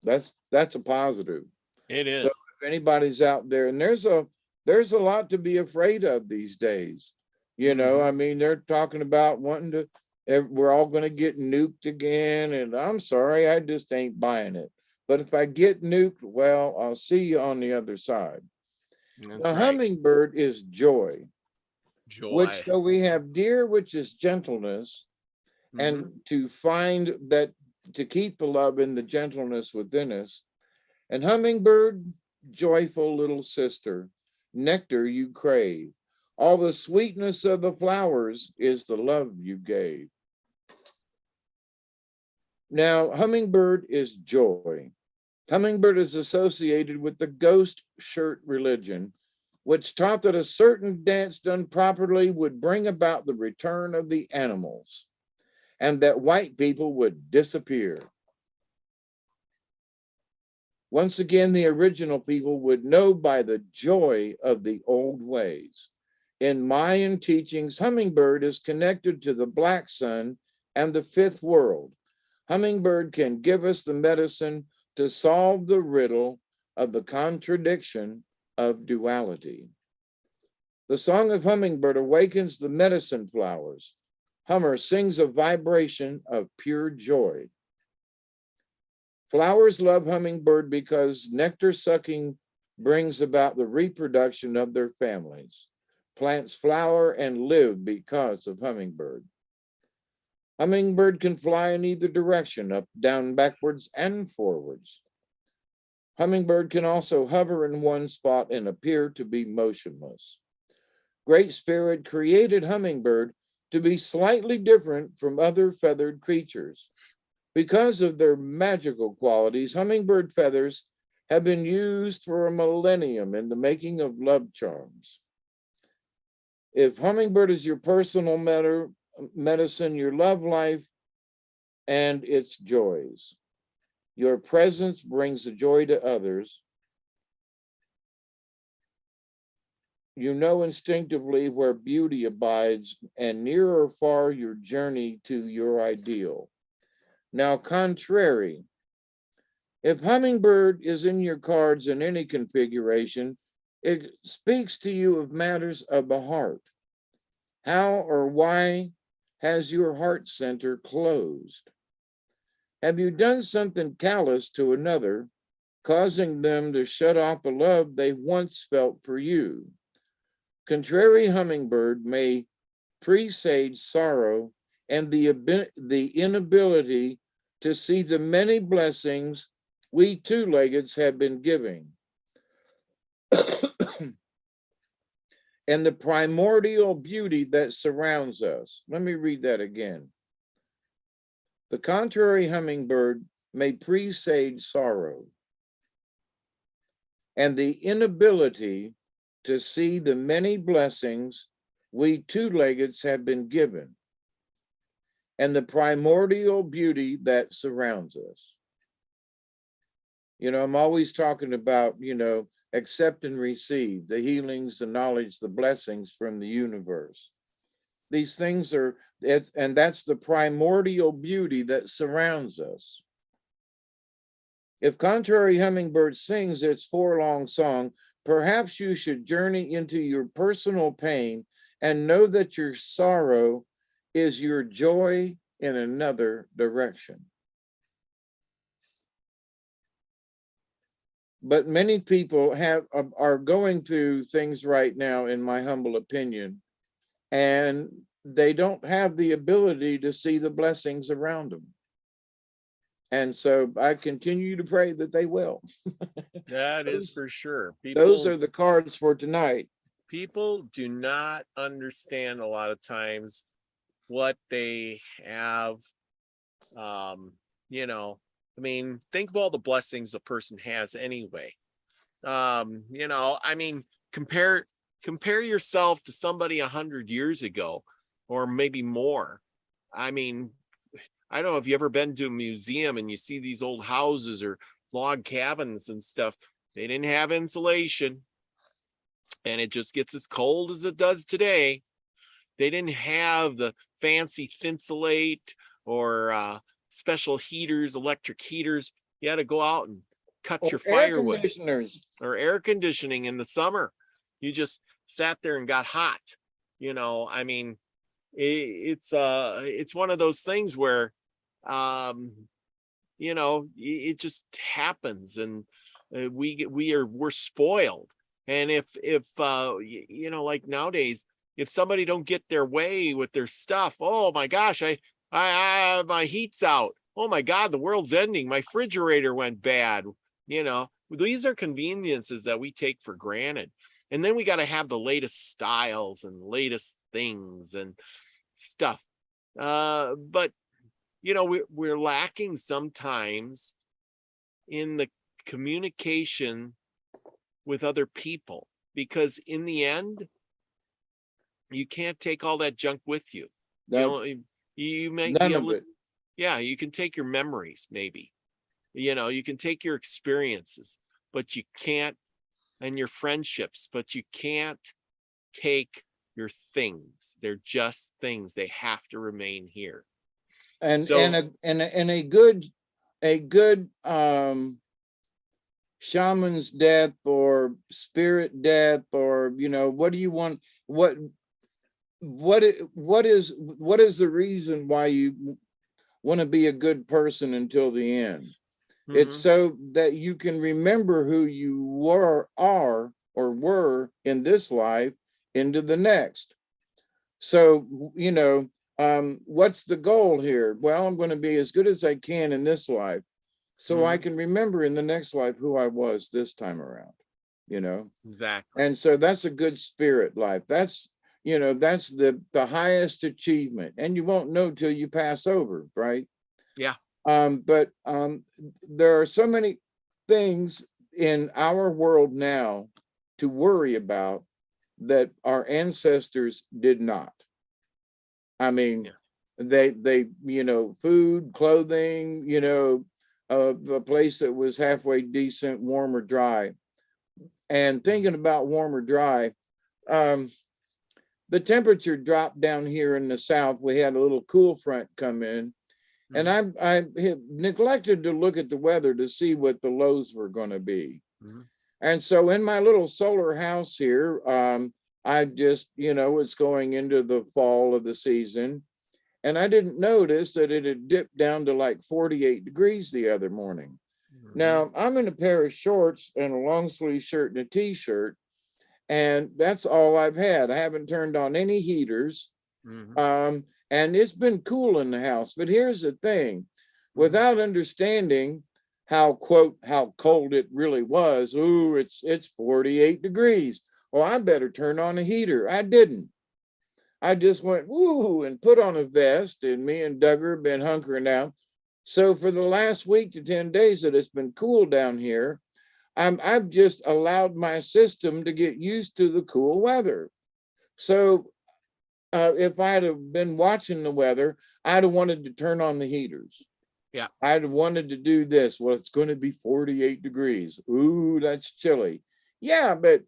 That's a positive. It is. So if anybody's out there, and there's a lot to be afraid of these days. I mean, they're talking about wanting to, we're all going to get nuked again. And I'm sorry, I just ain't buying it. But if I get nuked, well, I'll see you on the other side. That's The right. hummingbird is joy. Joy. So we have Deer, which is gentleness, and to find that, to keep the love and the gentleness within us. And hummingbird, joyful little sister, nectar you crave. All the sweetness of the flowers is the love you gave. Now, hummingbird is joy. Hummingbird is associated with the ghost shirt religion, which taught that a certain dance done properly would bring about the return of the animals, and that white people would disappear. Once again, the original people would know by the joy of the old ways. In Mayan teachings, hummingbird is connected to the black sun and the fifth world. Hummingbird can give us the medicine to solve the riddle of the contradiction of duality. The song of hummingbird awakens the medicine flowers. Hummer sings a vibration of pure joy. Flowers love hummingbird because nectar sucking brings about the reproduction of their families. Plants flower and live because of hummingbird. Hummingbird can fly in either direction, up, down, backwards, and forwards. Hummingbird can also hover in one spot and appear to be motionless. Great Spirit created hummingbird to be slightly different from other feathered creatures. Because of their magical qualities, hummingbird feathers have been used for a millennium in the making of love charms. If hummingbird is your personal medicine, your love life, and its joys, your presence brings a joy to others. You know instinctively where beauty abides, and near or far your journey to your ideal. Now, contrary, if hummingbird is in your cards in any configuration, it speaks to you of matters of the heart. How or why has your heart center closed? Have you done something callous to another, causing them to shut off the love they once felt for you? Contrary hummingbird may presage sorrow and the inability to see the many blessings we two-leggeds have been giving. And the primordial beauty that surrounds us. Let me read that again. The contrary hummingbird may presage sorrow and the inability to see the many blessings we two-leggeds have been given, and the primordial beauty that surrounds us. You know, I'm always talking about, accept and receive the healings, the knowledge, the blessings from the universe. These things are, and that's the primordial beauty that surrounds us. If contrary hummingbird sings its forlong song, perhaps you should journey into your personal pain and know that your sorrow is your joy in another direction. But many people are going through things right now, in my humble opinion, and they don't have the ability to see the blessings around them. And so I continue to pray that they will. That is for sure. Those are the cards for tonight. People do not understand a lot of times what they have. I mean, think of all the blessings a person has anyway. Compare yourself to somebody 100 years ago, or maybe more. I mean, I don't know if you ever been to a museum and you see these old houses or log cabins and stuff. They didn't have insulation, and it just gets as cold as it does today. They didn't have the fancy Thinsulate or special heaters, electric heaters. You had to go out and cut your firewood. Or air conditioning in the summer. You just sat there and got hot. I mean, it's one of those things where it just happens, and we're spoiled. And if like nowadays, if somebody don't get their way with their stuff, oh my gosh, I my heat's out. Oh my God, the world's ending. My refrigerator went bad. These are conveniences that we take for granted. And then we got to have the latest styles and latest things and stuff. But we're lacking sometimes in the communication with other people, because in the end, you can't take all that junk with you. You may be able to, you can take your memories, maybe, you can take your experiences, but you can't, and your friendships, but you can't take your things. They're just things. They have to remain here. And so, a good shaman's death or spirit death, or what do you want? What is the reason why you want to be a good person until the end? It's Mhm. so that you can remember who you are or were in this life into the next. So, what's the goal here? Well, I'm going to be as good as I can in this life so I Mhm. can remember in the next life who I was this time around, you know? Exactly. And so that's a good spirit life. That's the highest achievement. And you won't know till you pass over, right? Yeah. But there are so many things in our world now to worry about that our ancestors did not. I mean, Yeah. food, clothing, a place that was halfway decent, warm or dry. And Mhm. thinking about warm or dry, um, the temperature dropped down here in the south. We had a little cool front come in, and Mhm. I had neglected to look at the weather to see what the lows were going to be. Mhm. And so in my little solar house here, I just, it's going into the fall of the season. And I didn't notice that it had dipped down to like 48 degrees the other morning. Mhm. Now I'm in a pair of shorts and a long sleeve shirt and a t-shirt, and that's all I've had. I haven't turned on any heaters. Mhm. And it's been cool in the house. But here's the thing, Mhm. without understanding how cold it really was. Ooh, it's 48 degrees. Oh, I better turn on a heater. I didn't. I just went woo and put on a vest, and me and Duggar have been hunkering down. So for the last week to 10 days that it's been cool down here, I've just allowed my system to get used to the cool weather. So if I'd have been watching the weather, I'd have wanted to turn on the heaters. Yeah. I'd have wanted to do this. Well, it's going to be 48 degrees. Ooh, that's chilly. Yeah, but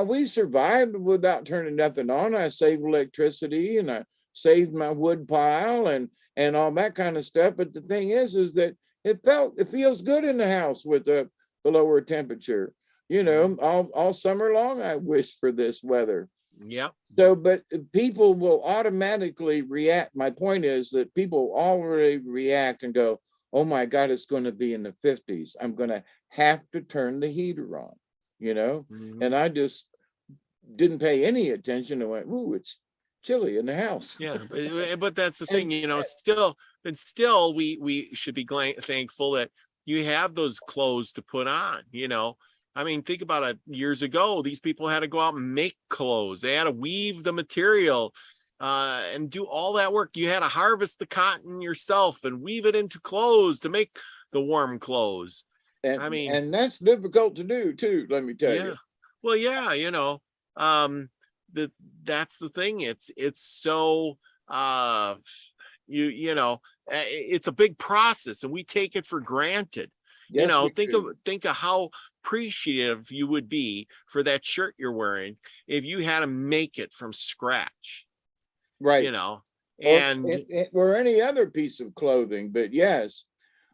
we survived without turning nothing on. I saved electricity and I saved my wood pile and all that kind of stuff. But the thing is that it feels good in the house with the lower temperature. Mhm. All summer long, I wish for this weather. Yeah. So, but people will automatically react. My point is that people already react and go, oh my God, it's going to be in the 50s. I'm going to have to turn the heater on, you know? Mhm. And I just didn't pay any attention and went, ooh, it's chilly in the house. Yeah, but that's the thing, And still we should be thankful that you have those clothes to put on, I mean, think about it. Years ago, these people had to go out and make clothes. They had to weave the material and do all that work. You had to harvest the cotton yourself and weave it into clothes to make the warm clothes. I mean, and that's difficult to do too, let me tell yeah. you. Well, yeah, um, the that's the thing. It's so uh it's a big process and we take it for granted. Yes, we do. Think of how appreciative you would be for that shirt you're wearing if you had to make it from scratch, you Right. know. Or, And or any other piece of clothing. But yes,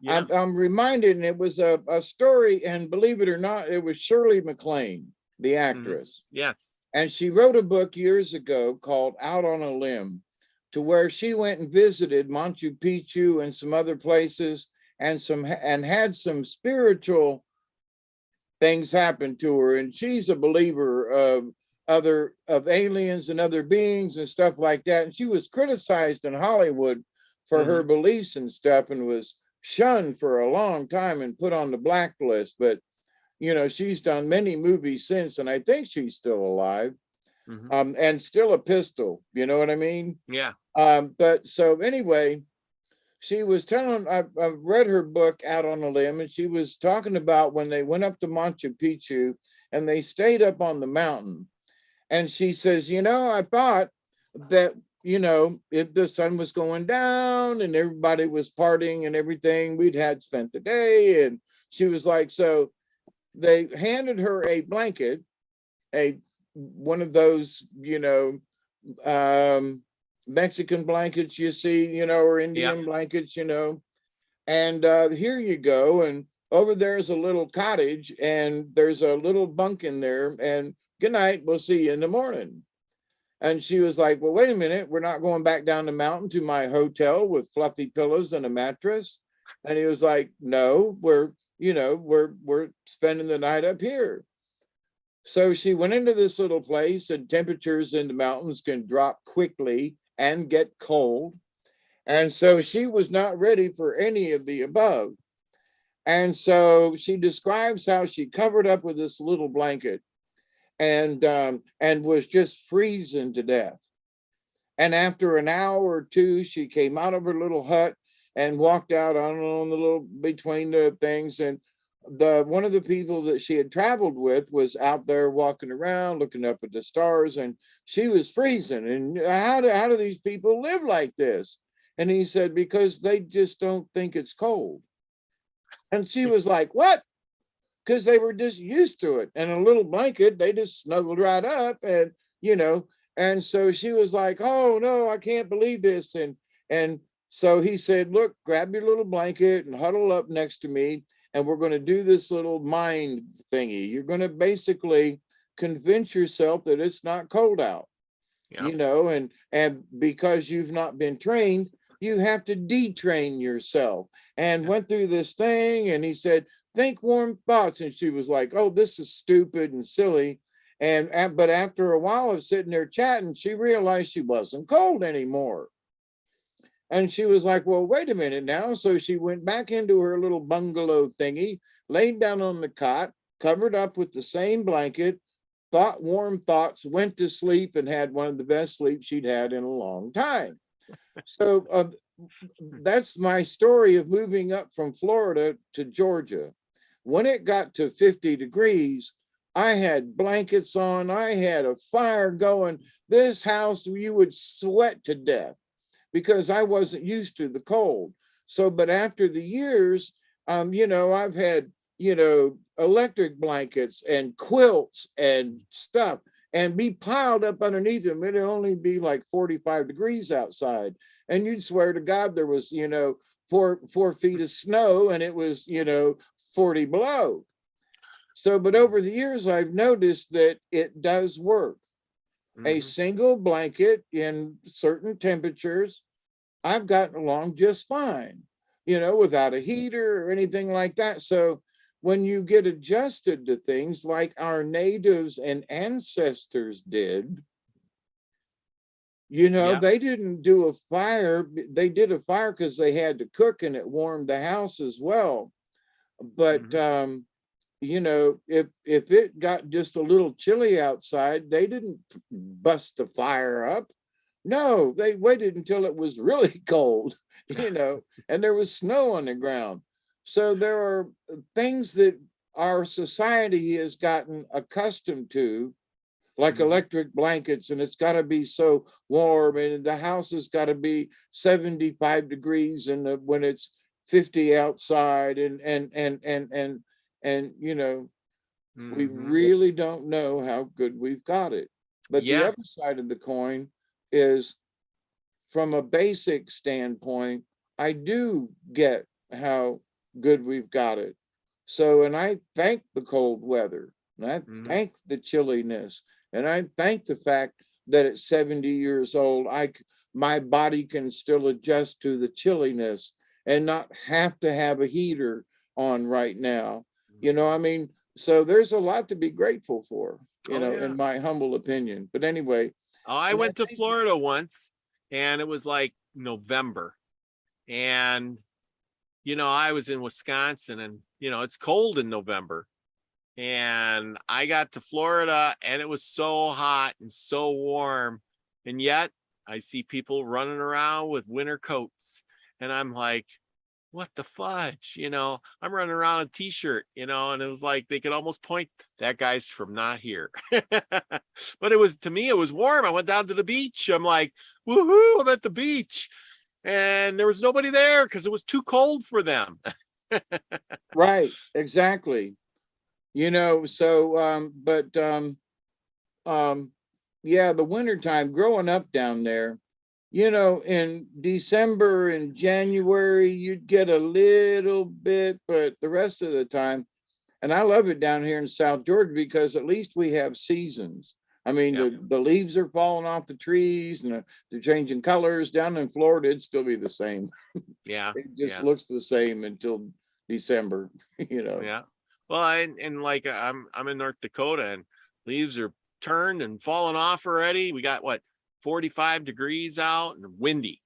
yeah. I'm reminded, and it was a story, and believe it or not, it was Shirley MacLaine, the Mhm. actress. Yes. And she wrote a book years ago called Out on a Limb, to where she went and visited Machu Picchu and some other places and had some spiritual things happen to her. And she's a believer of aliens and other beings and stuff like that. And she was criticized in Hollywood for her Hmm. beliefs and stuff and was shunned for a long time and put on the blacklist. But she's done many movies since, and I think she's still alive. Hmm. And still a pistol, you know what I mean? Yeah. But so anyway, she was telling, I've read her book Out on a Limb, and she was talking about when they went up to Machu Picchu and they stayed up on the mountain. And she says, I thought that, if the sun was going down and everybody was partying and everything, we'd had spent the day. And she was like, so they handed her a blanket, a one of those, um, Mexican blankets you see, or Yeah. Indian blankets, and here you go. And over there's a little cottage, and there's a little bunk in there. And good night. We'll see you in the morning. And she was like, well, wait a minute. We're not going back down the mountain to my hotel with fluffy pillows and a mattress. And he was like, no, we're spending the night up here. So she went into this little place, and temperatures in the mountains can drop quickly and get cold. And so she was not ready for any of the above. And so she describes how she covered up with this little blanket and was just freezing to death. And after an hour or two, she came out of her little hut and walked out on the little between the things. And the one of the people that she had traveled with was out there walking around, looking up at the stars, and she was freezing. And how do these people live like this? And he said, because they just don't think it's cold. And she was like, what? Because they were just used to it. And a little blanket, they just snuggled right up, and so she was like, oh no, I can't believe this. And so he said, look, grab your little blanket and huddle up next to me, and we're going to do this little mind thingy. You're going to basically convince yourself that it's not cold out. Yeah. And because you've not been trained, you have to detrain yourself. And went through this thing, and he said, think warm thoughts. And she was like, oh, this is stupid and silly. But after a while of sitting there chatting, she realized she wasn't cold anymore. And she was like, well, wait a minute now. So she went back into her little bungalow thingy, laid down on the cot, covered up with the same blanket, thought warm thoughts, went to sleep, and had one of the best sleeps she'd had in a long time. So that's my story of moving up from Florida to Georgia. When it got to 50 degrees, I had blankets on, I had a fire going. This house, you would sweat to death because I wasn't used to the cold. So, but after the years, I've had, electric blankets and quilts and stuff, and be piled up underneath them. It'd only be like 45 degrees outside. And you'd swear to God there was, 4 feet of snow, and it was, 40 below. So, but over the years, I've noticed that it does work. A single blanket in certain temperatures, I've gotten along just fine, without a heater or anything like that. So when you get adjusted to things like our natives and ancestors did, they didn't do a fire. They did a fire because they had to cook, and it warmed the house as well. But if it got just a little chilly outside, they didn't bust the fire up. No, they waited until it was really cold, and there was snow on the ground. So there are things that our society has gotten accustomed to, like electric blankets, and it's got to be so warm, and the house has got to be 75 degrees, and when it's 50 outside, and we really don't know how good we've got it. But the other side of the coin is, from a basic standpoint, I do get how good we've got it. So, and I thank the cold weather, and I thank the chilliness, and I thank the fact that at 70 years old, my body can still adjust to the chilliness and not have to have a heater on right now. So there's a lot to be grateful for, in my humble opinion. But anyway. I went to Florida once, and it was like November, and I was in Wisconsin, and it's cold in November, and I got to Florida, and it was so hot and so warm, and yet I see people running around with winter coats, and I'm like, what the fudge? I'm running around in a t-shirt, and it was like they could almost point, that guy's from not here. But to me, it was warm. I went down to the beach. I'm like, woohoo, I'm at the beach. And there was nobody there because it was too cold for them. Right, exactly. So the wintertime, growing up down there, in December and January, you'd get a little bit, but the rest of the time, and I love it down here in South Georgia because at least we have seasons. I mean, the leaves are falling off the trees, and they're changing colors. Down in Florida, it'd still be the same. Yeah. It just looks the same until December, you know. Yeah. Well, and like I'm in North Dakota, and leaves are turned and falling off already. We got what, 45 degrees out and windy.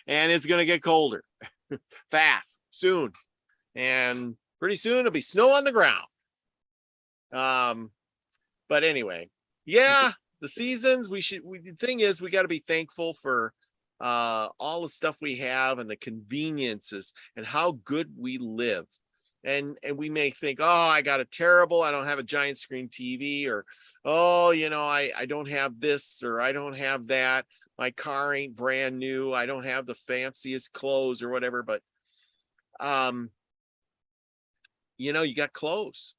And it's gonna get colder fast soon. And pretty soon it'll be snow on the ground. But anyway, yeah, the seasons, the thing is, we got to be thankful for all the stuff we have and the conveniences and how good we live. And we may think, oh, I don't have a giant screen TV, or oh, I don't have this, or I don't have that. My car ain't brand new. I don't have the fanciest clothes or whatever. But you got clothes.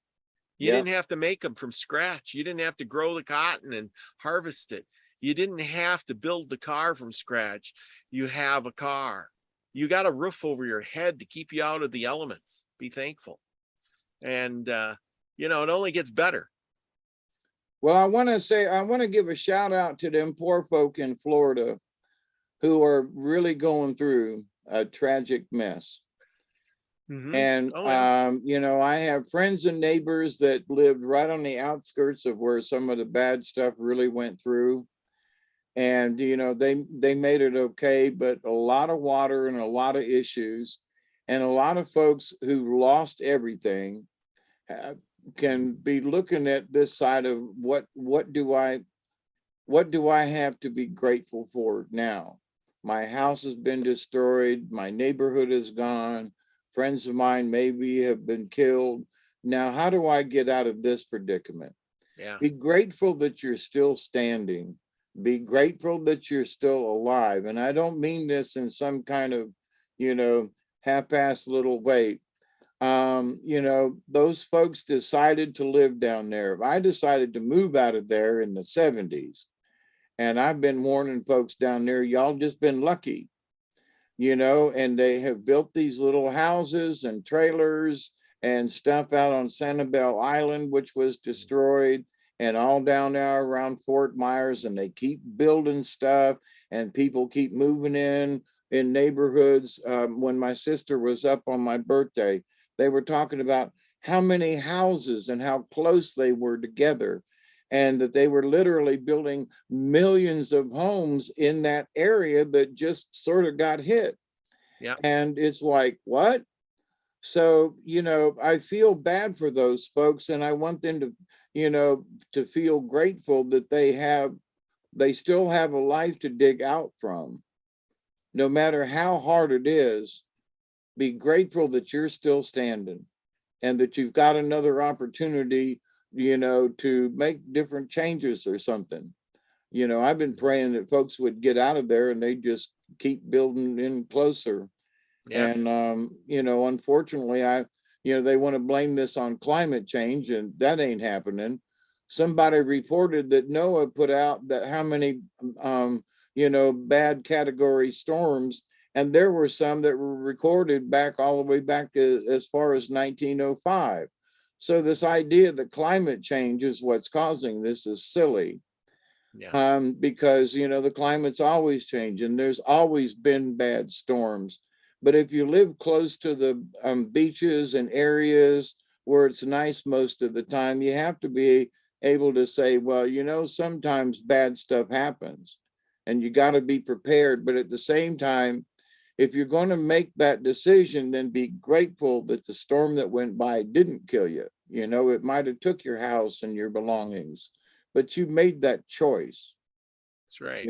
You didn't have to make them from scratch. You didn't have to grow the cotton and harvest it. You didn't have to build the car from scratch. You have a car. You got a roof over your head to keep you out of the elements. Be thankful. And, it only gets better. Well, I want to give a shout out to them poor folk in Florida who are really going through a tragic mess. Mm-hmm. And, I have friends and neighbors that lived right on the outskirts of where some of the bad stuff really went through. And, they made it okay, but a lot of water and a lot of issues, and a lot of folks who lost everything can be looking at this side of what do I have to be grateful for now? My house has been destroyed. My neighborhood is gone. Friends of mine maybe have been killed. Now, how do I get out of this predicament? Yeah. Be grateful that you're still standing. Be grateful that you're still alive. And I don't mean this in some kind of, half-assed little way. Those folks decided to live down there. I decided to move out of there in the 70s. And I've been warning folks down there, y'all just been lucky. And they have built these little houses and trailers and stuff out on Sanibel Island, which was destroyed, and all down there around Fort Myers. And they keep building stuff, and people keep moving in neighborhoods. When my sister was up on my birthday, they were talking about how many houses and how close they were together, and that they were literally building millions of homes in that area that just sort of got hit. Yeah. And it's like, what? So, I feel bad for those folks, and I want them to, to feel grateful that they still have a life to dig out from. No matter how hard it is, be grateful that you're still standing and that you've got another opportunity, to make different changes or something. I've been praying that folks would get out of there and they just keep building in closer. Yeah. And, unfortunately, they want to blame this on climate change, and that ain't happening. Somebody reported that NOAA put out that how many, bad category storms, and there were some that were recorded back all the way back to as far as 1905. So this idea that climate change is what's causing this is silly. Yeah. Because, the climate's always changing. There's always been bad storms. But if you live close to the beaches and areas where it's nice most of the time, you have to be able to say, well, sometimes bad stuff happens and you got to be prepared. But at the same time, if you're going to make that decision, then be grateful that the storm that went by didn't kill you. It might have took your house and your belongings, but you made that choice. That's right.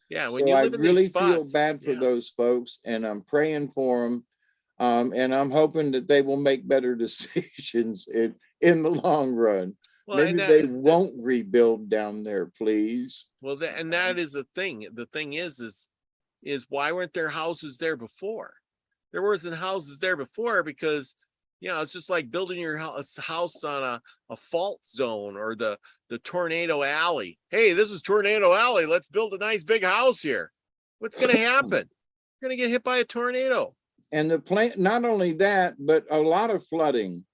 Yeah. When So you I live in really these spots, feel bad for those folks, and I'm praying for them. And I'm hoping that they will make better decisions in the long run. Well, Maybe they won't rebuild down there, please. Well, that is the thing. The thing is why weren't there houses there before? There wasn't houses there before because, it's just like building your house on a fault zone or the tornado alley. Hey, this is tornado alley. Let's build a nice big house here. What's going to happen? You're going to get hit by a tornado. And not only that, but a lot of flooding.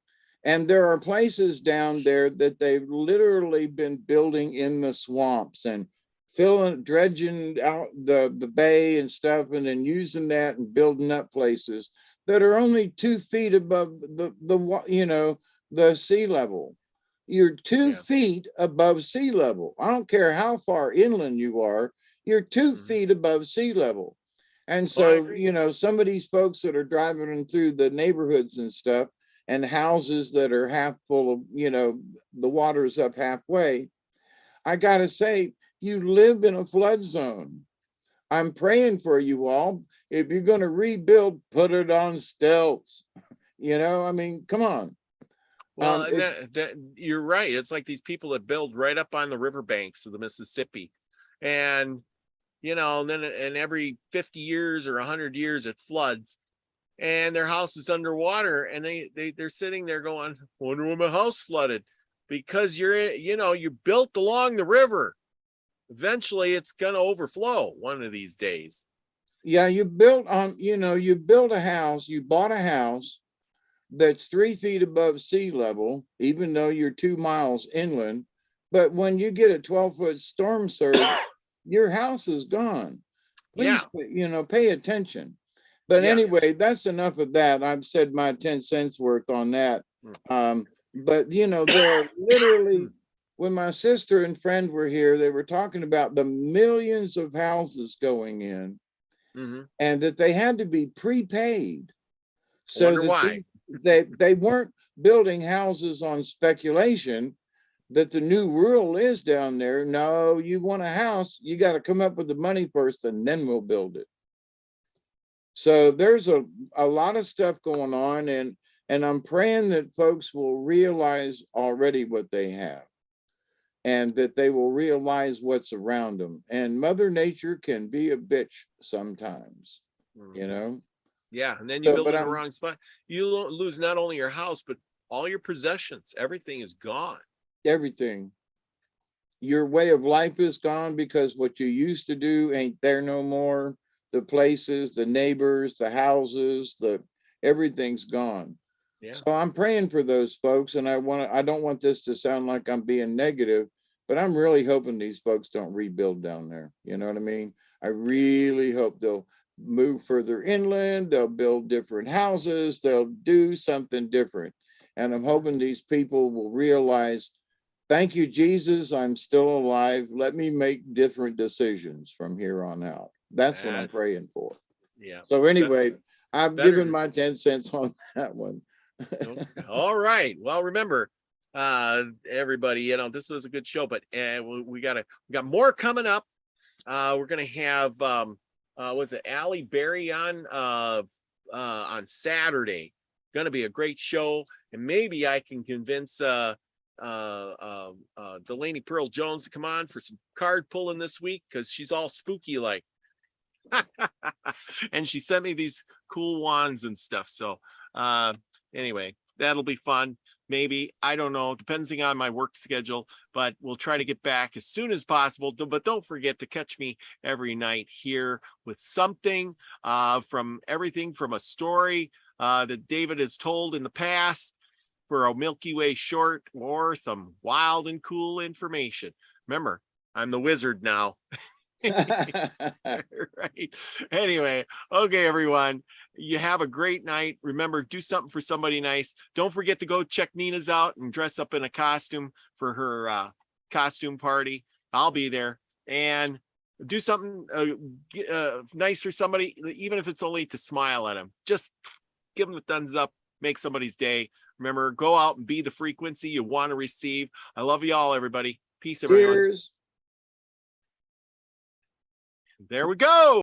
And there are places down there that they've literally been building in the swamps and dredging out the bay and stuff, and then using that and building up places that are only 2 feet above the sea level. You're two Yeah. feet above sea level. I don't care how far inland you are, you're 2 feet above sea level. And Well, I so, agree. some of these folks that are driving through the neighborhoods and stuff, and houses that are half full of, the water's up halfway. I got to say, you live in a flood zone. I'm praying for you all. If you're going to rebuild, put it on stilts. I mean, come on. Well, It, that you're right. It's like these people that build right up on the riverbanks of the Mississippi, and and then and every 50 years or 100 years it floods, and their house is underwater, and they're sitting there going, "Wonder when my house flooded," because you built along the river. Eventually, it's gonna overflow one of these days. yeah, you built on, you built a house, you bought a house that's 3 feet above sea level, even though you're 2 miles inland. But when you get a 12-foot storm surge, your house is gone. Yeah, Please, pay attention. But yeah. anyway, that's enough of that. I've said my 10 cents worth on that. But there are literally, when my sister and friend were here, they were talking about the millions of houses going in, and that they had to be prepaid. So Wonder why. that they weren't building houses on speculation, that the new rule is down there. No, you want a house, you got to come up with the money first, and then we'll build it. So there's a lot of stuff going on, and I'm praying that folks will realize already what they have, and that they will realize what's around them. And Mother Nature can be a bitch sometimes, Yeah, and then you So, build but in the wrong spot. You lose not only your house, but all your possessions. Everything is gone. everything, your way of life is gone, because what you used to do ain't there no more. The places, the neighbors, the houses, everything's gone. Yeah. So I'm praying for those folks, and I don't want this to sound like I'm being negative, but I'm really hoping these folks don't rebuild down there. You know what I mean? I really hope they'll move further inland, they'll build different houses, they'll do something different. And I'm hoping these people will realize, thank you, Jesus, I'm still alive. Let me make different decisions from here on out. That's what I'm praying for. Yeah. So anyway, I've better given my 10 cents on that one. Okay. All right. Well, remember, everybody, this was a good show, but we got more coming up. We're gonna have was it Allie Berry on Saturday. Gonna be a great show, and maybe I can convince Delaney Pearl Jones to come on for some card pulling this week, because she's all spooky like. And she sent me these cool wands and stuff. So anyway, that'll be fun. Maybe, I don't know, depending on my work schedule, but we'll try to get back as soon as possible. But don't forget to catch me every night here with something from everything from a story that David has told in the past for a Milky Way short, or some wild and cool information. Remember, I'm the wizard now. Right. Anyway, okay, everyone, you have a great night. Remember, do something for somebody nice. Don't forget to go check Nina's out and dress up in a costume for her costume party. I'll be there. And do something nice for somebody, even if it's only to smile at them. Just give them a thumbs up, make somebody's day. Remember, go out and be the frequency you want to receive. I love you all, everybody. Peace, everyone. Cheers. There we go.